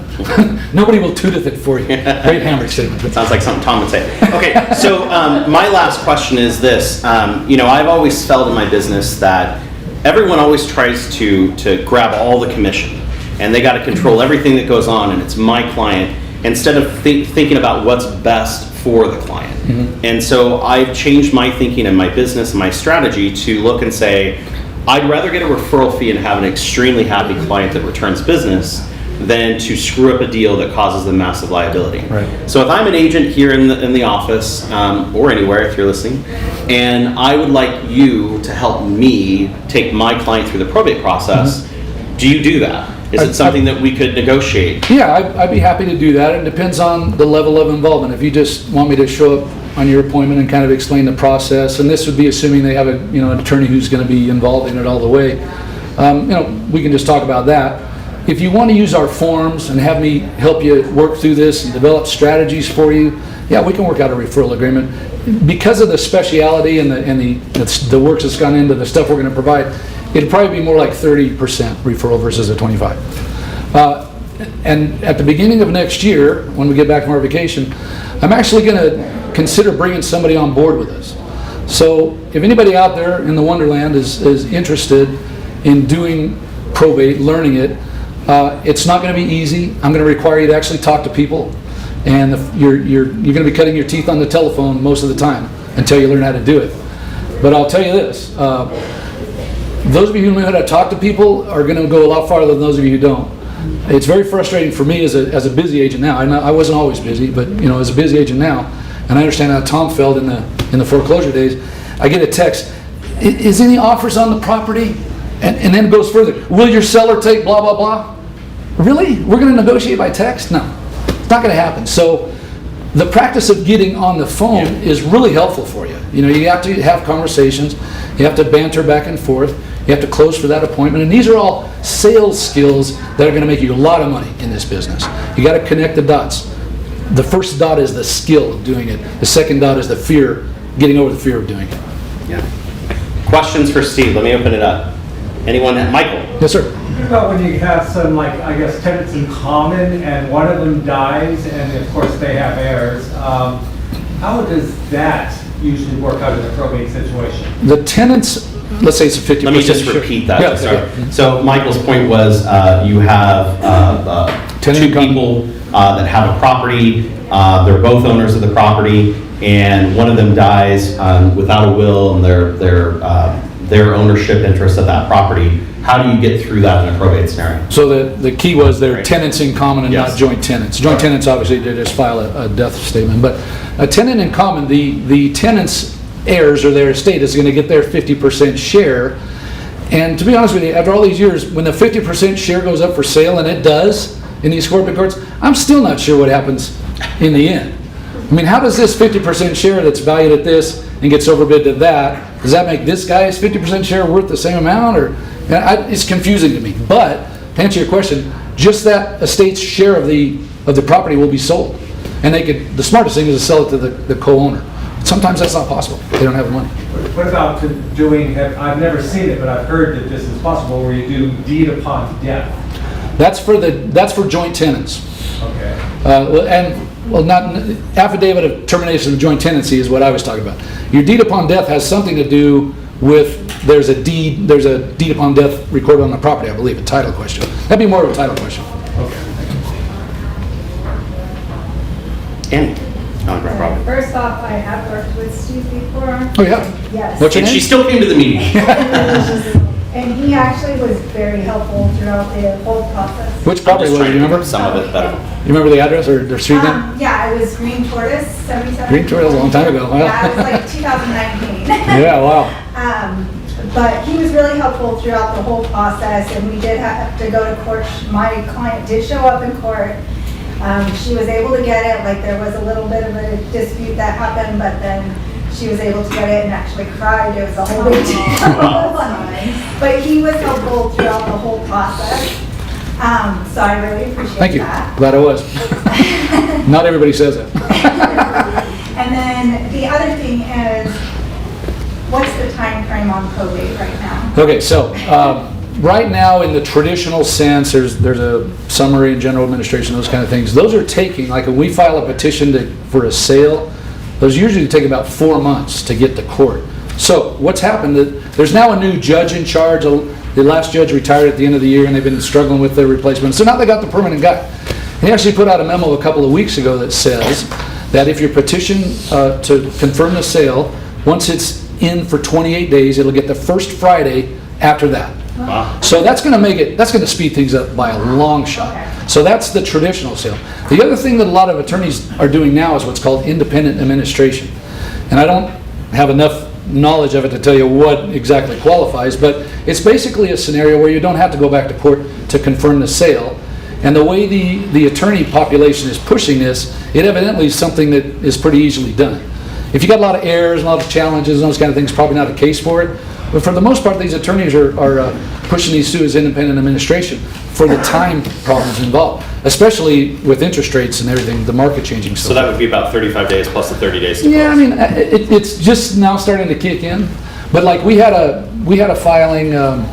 nobody will tooteth it for you. Great Hamburg statement. Sounds like something Tom would say. Okay, so my last question is this. I've always felt in my business that everyone always tries to grab all the commission, and they got to control everything that goes on, and it's my client, instead of thinking about what's best for the client. Mm-hmm. And so I've changed my thinking and my business and my strategy to look and say, I'd rather get a referral fee and have an extremely happy client that returns business than to screw up a deal that causes them massive liability. Right. So if I'm an agent here in the office, or anywhere if you're listening, and I would like you to help me take my client through the probate process, mm-hmm. do you do that? Is it something that we could negotiate? Yeah, I'd be happy to do that. It depends on the level of involvement. If you just want me to show up on your appointment and kind of explain the process, and this would be assuming they have an attorney who's going to be involved in it all the way. We can just talk about that. If you want to use our forms and have me help you work through this and develop strategies for you, yeah, we can work out a referral agreement. Because of the speciality and the work that's gone into the stuff we're going to provide, it'd probably be more like 30% referral versus a 25. And at the beginning of next year, when we get back from our vacation, I'm actually going to consider bringing somebody on board with us. So if anybody out there in the Wonderland is interested in doing probate, learning it, it's not going to be easy. I'm going to require you to actually talk to people, and you're going to be cutting your teeth on the telephone most of the time until you learn how to do it. But I'll tell you this, those of you who know how to talk to people are going to go a lot farther than those of you who don't. It's very frustrating for me as a busy agent now. I wasn't always busy, but as a busy agent now, and I understand how Tom felt in the foreclosure days. I get a text, is any offers on the property? And then it goes further. Will your seller take blah, blah, blah? Really? We're going to negotiate by text? No, it's not going to happen. So the practice of getting on the phone is really helpful for you. You have to have conversations. You have to banter back and forth. You have to close for that appointment. And these are all sales skills that are going to make you a lot of money in this business. You got to connect the dots. The first dot is the skill of doing it. The second dot is the fear, getting over the fear of doing it. Yeah. Questions for Steve? Let me open it up. Anyone? Michael? Yes, sir. What about when you have some, tenants in common and one of them dies and of course they have heirs? How does that usually work out in a probate situation? The tenants, let's say it's a 50%. Let me just repeat that. Yeah, sorry. So Michael's point was you have two people that have a property. They're both owners of the property, and one of them dies without a will and their ownership interest of that property. How do you get through that in a probate scenario? So the key was they're tenants in common and not joint tenants. Joint tenants, obviously, they just file a death statement. But a tenant in common, the tenant's heirs or their estate is going to get their 50% share. And to be honest with you, after all these years, when the 50% share goes up for sale, and it does in these corporate courts, I'm still not sure what happens in the end. I mean, how does this 50% share that's valued at this and gets overbid to that, does that make this guy's 50% share worth the same amount? Or it's confusing to me. But to answer your question, just that estate's share of the property will be sold, and the smartest thing is to sell it to the co-owner. Sometimes that's not possible. They don't have the money. What about doing? I've never seen it, but I've heard that this is possible, where you do deed upon death. That's for joint tenants. Okay. Not affidavit of termination of joint tenancy is what I was talking about. Your deed upon death has something to do with there's a deed upon death recorded on the property, I believe, a title question. That'd be more of a title question. Okay. Annie, on Grand Probate. First off, I have worked with Steve before. Oh, yeah? Yes. What's your And name? she still came to the meeting. And he actually was very helpful throughout the whole process. Which property was it, you remember? Some of it better. You remember the address or the street name? Yeah, it was Green Tortoise, 77. Green Tortoise, a long time ago, huh? Yeah, it was like 2019. Yeah, wow. But he was really helpful throughout the whole process, and we did have to go to court. My client did show up in court. She was able to get it, like there was a little bit of a dispute that happened, but then she was able to get it and actually cried. It was a whole big deal. But he was helpful throughout the whole process. So I really appreciate Thank you. that. Glad I was. Not everybody says it. And then the other thing is, what's the time frame on probate right now? Okay, so right now in the traditional sense, there's a summary and general administration, those kind of things. Those are taking, like when we file a petition for a sale, those usually take about 4 months to get to court. So what's happened, there's now a new judge in charge. The last judge retired at the end of the year and they've been struggling with their replacement. So now they got the permanent guy. And he actually put out a memo a couple of weeks ago that says that if your petition to confirm the sale, once it's in for 28 days, it'll get the first Friday after that. Wow. So that's going to speed things up by a long shot. So that's the traditional sale. The other thing that a lot of attorneys are doing now is what's called independent administration. And I don't have enough knowledge of it to tell you what exactly qualifies, but it's basically a scenario where you don't have to go back to court to confirm the sale. And the way the attorney population is pushing this, it evidently is something that is pretty easily done. If you got a lot of errors, a lot of challenges, and those kind of things, probably not a case for it. But for the most part, these attorneys are pushing these through as independent administration for the time problems involved, especially with interest rates and everything, the market changing. So that would be about 35 days plus the 30 days to Yeah, I close. mean, it's just now starting to kick in. But like we had a filing on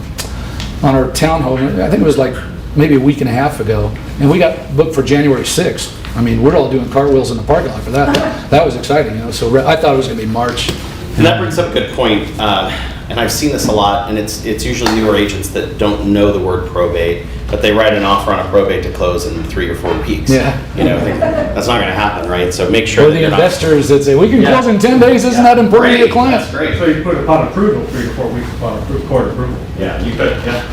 our townhome, I think it was like maybe a week and a half ago, and we got booked for January 6th. I mean, we're all doing cartwheels in the parking lot for that. That was exciting, you know. So I thought it was going to be March. And that brings up a good point, and I've seen this a lot, and it's usually newer agents that don't know the word probate, but they write an offer on a probate to close in 3 or 4 weeks. Yeah. You know, that's not going to happen, right? So make sure Or that the you're not. investors that say, we can Yeah. close in 10 days, isn't that important to your Great, client? That's great. So you put upon approval, 3 to 4 weeks upon court approval. Yeah, you could, yeah.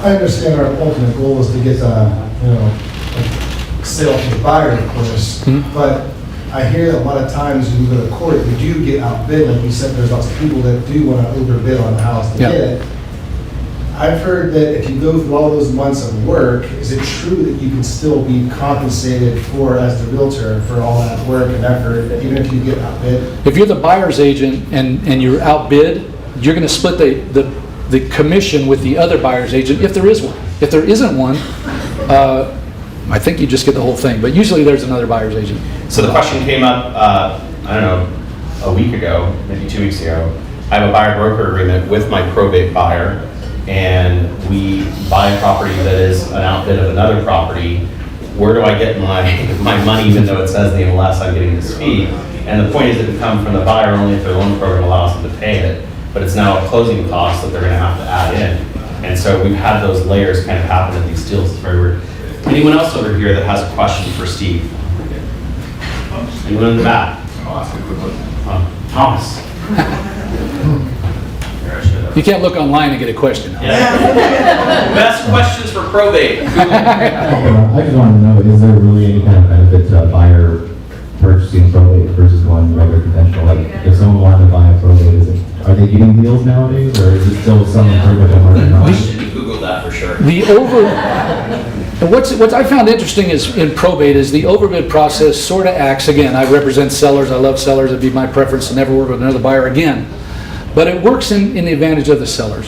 I understand our ultimate goal is to get a sale to the buyer, of course, but I hear that a lot of times when you go to court, you do get outbid, like you said, there's lots of people that do want to overbid on the house to Yeah. get it. I've heard that if you go through all those months of work, is it true that you can still be compensated for, as the realtor, for all that work and effort, even if you get outbid? If you're the buyer's agent and you're outbid, you're going to split the commission with the other buyer's agent if there is one. If there isn't one, I think you just get the whole thing, but usually there's another buyer's agent. So the question came up, I don't know, a week ago, maybe 2 weeks ago. I have a buyer broker agreement with my probate buyer, and we buy a property that is an outbid of another property. Where do I get my money, even though it says the MLS, I'm getting this fee? And the point is it would come from the buyer only if their loan program allows them to pay it, but it's now a closing cost that they're gonna have to add in. And so we've had those layers kind of happen in these deals. It's very weird. Anyone else over here that has a question for Steve? Anyone in the back? I'll ask a quick one. Thomas. You can't look online and get a question. Best questions for probate. I just wanted to know, is there really any kind of benefit to a buyer purchasing probate versus going regular conventional? Like, if someone wanted to buy a probate, are they getting deals nowadays, or is it still something pretty much on market? We should Google that for sure. What I found interesting is in probate is the overbid process sort of acts, again, I represent sellers, I love sellers, it'd be my preference to never work with another buyer again. But it works in the advantage of the sellers.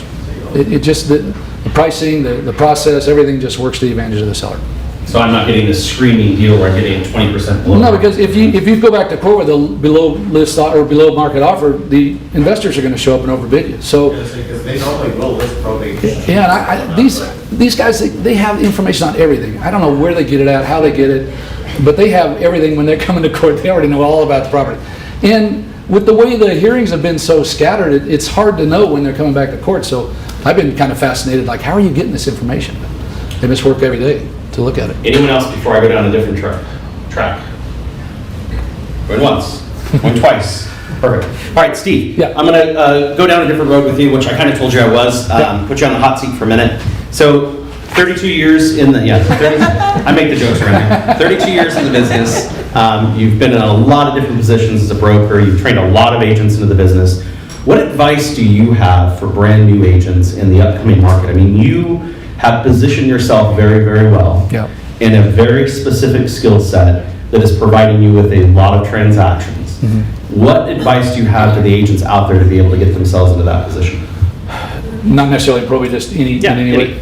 It just, the pricing, the process, everything just works to the advantage of the seller. So I'm not getting this screaming deal where I'm getting 20% below. No, because if you go back to court with a below list or below market offer, the investors are going to show up and overbid you. So Because they normally will list probate. yeah, and these guys, they have information on everything. I don't know where they get it at, how they get it, but they have everything when they're coming to court. They already know all about the property. And with the way the hearings have been so scattered, it's hard to know when they're coming back to court. So I've been kind of fascinated, like, how are you getting this information? They must work every day to look at it. Anyone else before I go down a different track? Going once, going twice. Perfect. All right, Steve. Yeah. I'm going to go down a different road with you, which I kind of told you I was. Put you on the hot seat for a minute. So, 32 years in the, 30, I make the jokes around here. 32 years in the business. You've been in a lot of different positions as a broker. You've trained a lot of agents into the business. What advice do you have for brand new agents in the upcoming market? I mean, you have positioned yourself very, very well in a very specific skill set that is providing you with a lot of transactions. What advice do you have to the agents out there to be able to get themselves into that position? Not necessarily probably just in any way.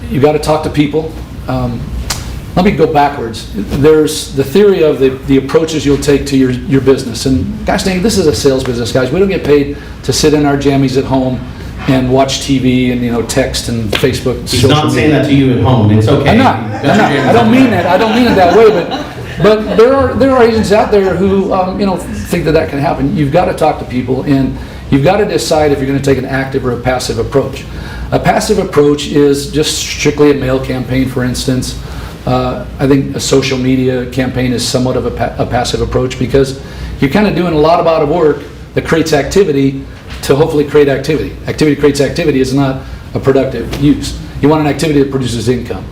You got to talk to people. Let me go backwards. There's the theory of the approaches you'll take to your business. And gosh dang, this is a sales business, guys. We don't get paid to sit in our jammies at home and watch TV and text and Facebook. He's not saying that to you at home. It's okay. I'm not. I don't mean that. I don't mean it that way. But there are agents out there who think that can happen. You've got to talk to people, and you've got to decide if you're going to take an active or a passive approach. A passive approach is just strictly a mail campaign, for instance. I think a social media campaign is somewhat of a passive approach because you're kind of doing a lot of work that creates activity to hopefully create activity. Activity creates activity is not a productive use. You want an activity that produces income.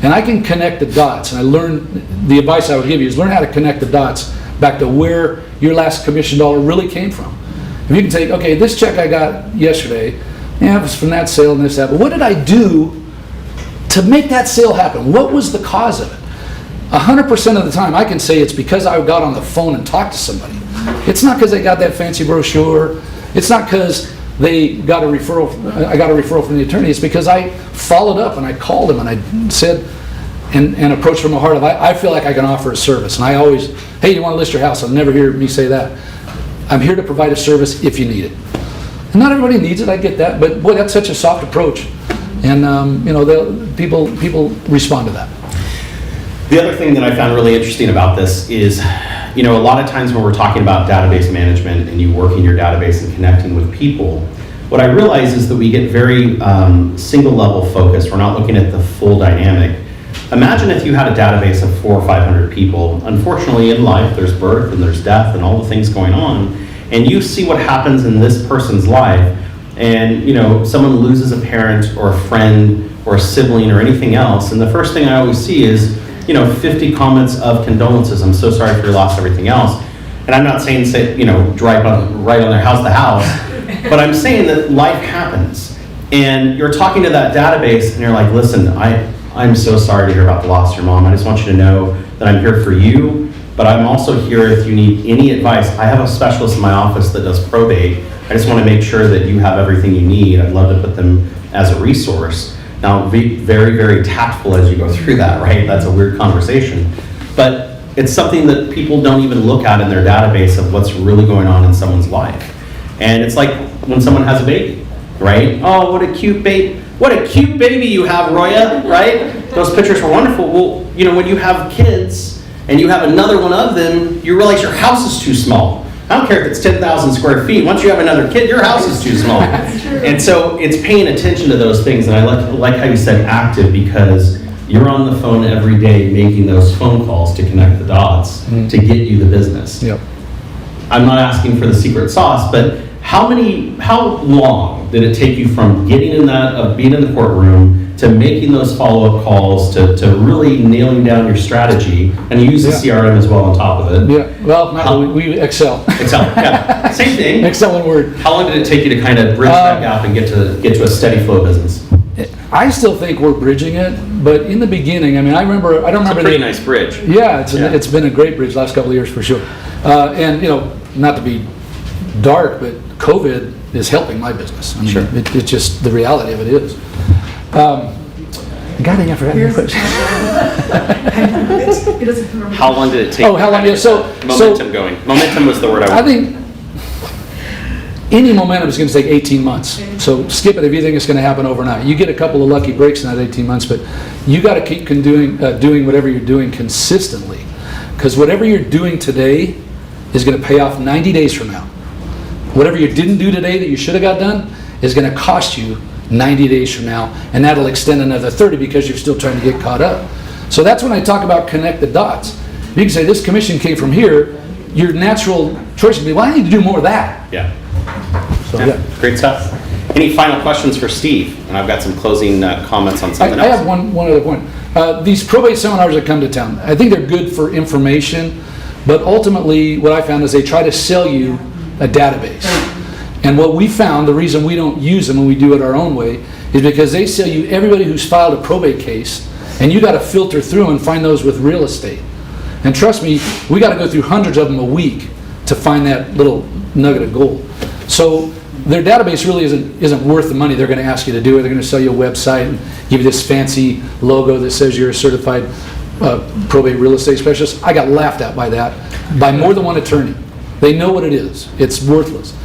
And I can connect the dots, and I learned, the advice I would give you is learn how to connect the dots back to where your last commission dollar really came from. If you can take, okay, this check I got yesterday, it was from that sale and this, that, but what did I do to make that sale happen? What was the cause of it? 100% of the time I can say it's because I got on the phone and talked to somebody. It's not because they got that fancy brochure. It's not because they got a referral, I got a referral from the attorney. It's because I followed up and I called him and I said, and approached from the heart of, I feel like I can offer a service. And I always, hey, you want to list your house? I'll never hear me say that. I'm here to provide a service if you need it. And not everybody needs it, I get that, but boy, that's such a soft approach. And people respond to that. The other thing that I found really interesting about this is, a lot of times when we're talking about database management and you working your database and connecting with people, what I realize is that we get very single level focused. We're not looking at the full dynamic. Imagine if you had a database of 400 or 500 people. Unfortunately, in life, there's birth and there's death and all the things going on, and you see what happens in this person's life, and someone loses a parent or a friend or a sibling or anything else, and the first thing I always see is 50 comments of condolences. I'm so sorry for your loss, everything else. And I'm not saying drive right on their house to house, but I'm saying that life happens, and you're talking to that database, and you're like, listen, I'm so sorry to hear about the loss of your mom. I just want you to know that I'm here for you, but I'm also here if you need any advice. I have a specialist in my office that does probate. I just want to make sure that you have everything you need. I'd love to put them as a resource. Now, be very, very tactful as you go through that, right? That's a weird conversation. But it's something that people don't even look at in their database of what's really going on in someone's life. And it's like when someone has a baby, right? Oh, what a cute baby. What a cute baby you have, Roya, right? Those pictures were wonderful. Well, when you have kids and you have another one of them, you realize your house is too small. I don't care if it's 10,000 square feet. Once you have another kid, your house is too small. And so it's paying attention to those things. And I like how you said active, because you're on the phone every day making those phone calls to connect the dots to get you the business. Yep. I'm not asking for the secret sauce, but how long did it take you from getting in being in the courtroom to making those follow-up calls to really nailing down your strategy, and you use the CRM as well on top of it? Yeah, well, we Excel. Excel, yeah, same thing. Excel and Word. How long did it take you to kind of bridge that gap and get to a steady flow business? I still think we're bridging it, but in the beginning, I don't remember. It's a pretty nice bridge. Yeah, it's been a great bridge the last couple of years for sure. And not to be dark, but COVID is helping my business. I mean, sure. It's just the reality of it is. God dang, I forgot your question. How long did it take? Oh, how long? Yeah, momentum going. Momentum was the word I think any momentum is going to take 18 months. So skip it if you think it's going to happen overnight. You get a couple of lucky breaks in that 18 months, but you got to keep doing whatever you're doing consistently, because whatever you're doing today is going to pay off 90 days from now. Whatever you didn't do today that you should have got done is going to cost you 90 days from now, and that'll extend another 30 because you're still trying to get caught up. So that's when I talk about connect the dots. You can say, this commission came from here, your natural choice would be, well, I need to do more of that. Yeah. So, Yeah, great stuff. Any final questions for Steve? And I've got some closing comments on something I else. have one other point. These probate seminars that come to town, I think they're good for information, but ultimately what I found is they try to sell you a database. And what we found, the reason we don't use them when we do it our own way, is because they sell you everybody who's filed a probate case, and you got to filter through and find those with real estate. And trust me, we got to go through hundreds of them a week to find that little nugget of gold. So their database really isn't worth the money they're going to ask you to do it. They're going to sell you a website and give you this fancy logo that says you're a certified probate real estate specialist. I got laughed at by that, by more than one attorney. They know what it is. It's worthless.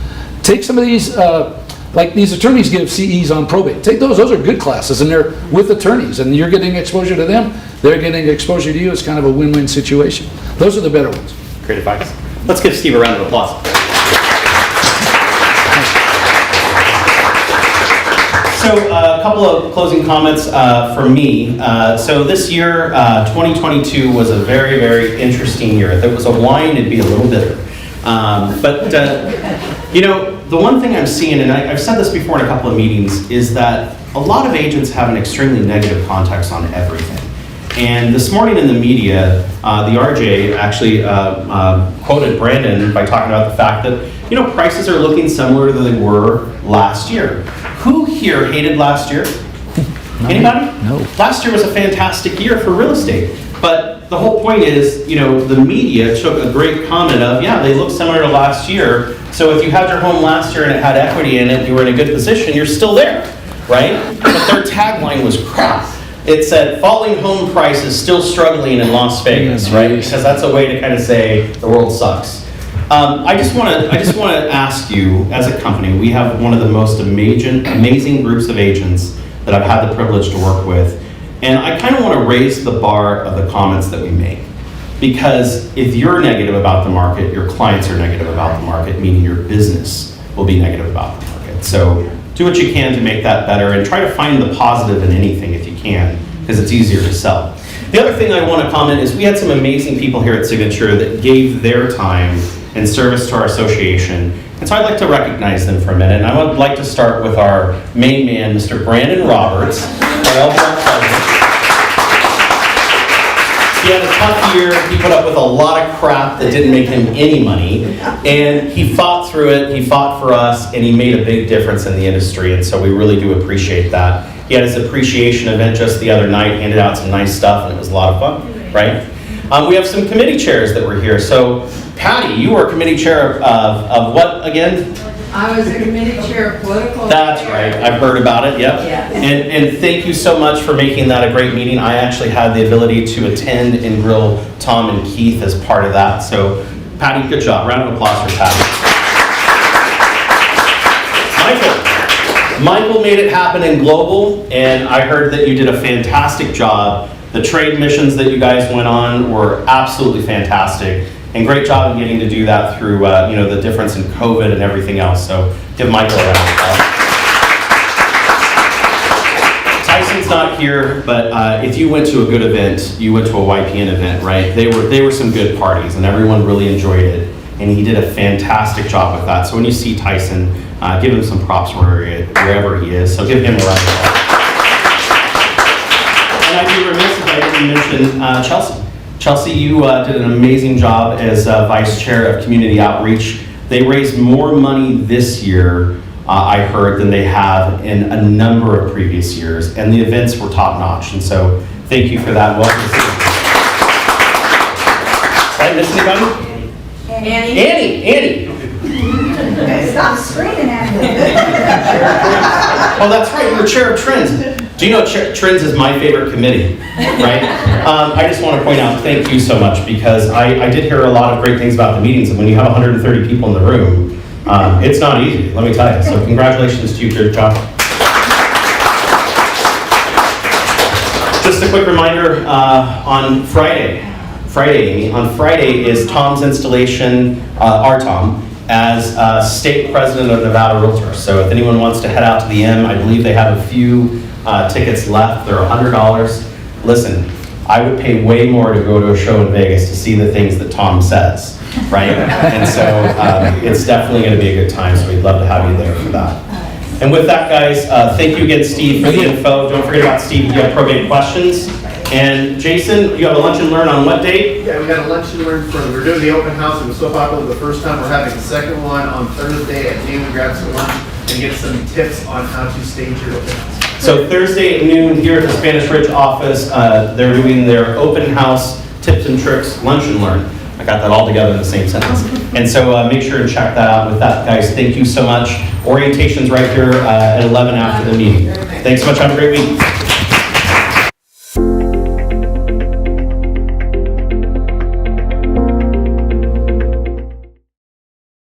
Take some of these, like these attorneys give CEs on probate. Take those are good classes, and they're with attorneys, and you're getting exposure to them, they're getting exposure to you. It's kind of a win-win situation. Those are the better ones. Great advice. Let's give Steve a round of applause. So a couple of closing comments from me. So this year, 2022 was a very, very interesting year. If it was a wine, it'd be a little bitter. You know, the one thing I'm seeing, and I've said this before in a couple of meetings, is that a lot of agents have an extremely negative context on everything. And this morning in the media, the RJ actually quoted Brandon by talking about the fact that, you know, prices are looking similar to they were last year. Who here hated last year? Anybody? No. Last year was a fantastic year for real estate. But the whole point is, you know, the media took a great comment of, yeah, they look similar to last year. So if you had your home last year and it had equity in it, you were in a good position, you're still there, right? But their tagline was crap. It said, falling home prices still struggling in Las Vegas, right? Because that's a way to kind of say the world sucks. I just want to ask you, as a company, we have one of the most amazing groups of agents that I've had the privilege to work with. And I kind of want to raise the bar of the comments that we make. Because if you're negative about the market, your clients are negative about the market, meaning your business will be negative about the market. So do what you can to make that better, and try to find the positive in anything if you can, because it's easier to sell. The other thing I want to comment is we had some amazing people here at Signature that gave their time and service to our association. And so I'd like to recognize them for a minute. And I would like to start with our main man, Mr. Brandon Roberts, our LBR president. He had a tough year. He put up with a lot of crap that didn't make him any money. And he fought through it, he fought for us, and he made a big difference in the industry. And so we really do appreciate that. He had his appreciation event just the other night, handed out some nice stuff, and it was a lot of fun, right? We have some committee chairs that were here. So Patty, you were committee chair of what again? I was a committee chair of political. That's right. I've heard about it. Yep. Yeah. And thank you so much for making that a great meeting. I actually had the ability to attend and grill Tom and Keith as part of that. So Patty, good job. Round of applause for Patty. Michael made it happen in Global, and I heard that you did a fantastic job. The trade missions that you guys went on were absolutely fantastic. And great job in getting to do that through, you know, the difference in COVID and everything else. So give Michael a round of applause. Tyson's not here, but if you went to a good event, you went to a YPN event, right? They were some good parties, and everyone really enjoyed it. And he did a fantastic job with that. So when you see Tyson, give him some props wherever he is. So give him a round of applause. And I'd be remiss if I didn't mention Chelsea. Chelsea, you did an amazing job as Vice Chair of Community Outreach. They raised more money this year, I heard, than they have in a number of previous years, and the events were top-notch, and so thank you for that. Welcome. Did I miss anybody? Annie. Stop screaming at me. Oh, that's right, you're Chair of Trends. Do you know Trends is my favorite committee, right? I just want to point out, thank you so much, because I did hear a lot of great things about the meetings, and when you have 130 people in the room, it's not easy, let me tell you. So congratulations to you, good job. Just a quick reminder, on Friday, Amy, on Friday is Tom's installation, our Tom, as state president of Nevada Realtors. So if anyone wants to head out to the M, I believe they have a few tickets left. They're $100. Listen, I would pay way more to go to a show in Vegas to see the things that Tom says, right? And so it's definitely going to be a good time, so we'd love to have you there for that. And with that, guys, thank you again, Steve, for the info. Don't forget about Steve if you have probate questions. And Jason, you have a lunch and learn on what date? Yeah, we got a lunch and learn we're doing the open house. It was so popular the first time. We're having the second one on Thursday at noon. Grab some lunch and get some tips on how to stage your open house. So Thursday at noon here at the Spanish Ridge office, they're doing their open house tips and tricks lunch and learn. I got that all together in the same sentence. And so make sure to check that out. With that, guys, thank you so much. Orientation's right here at 11 after the meeting. Thanks so much. Have a great week.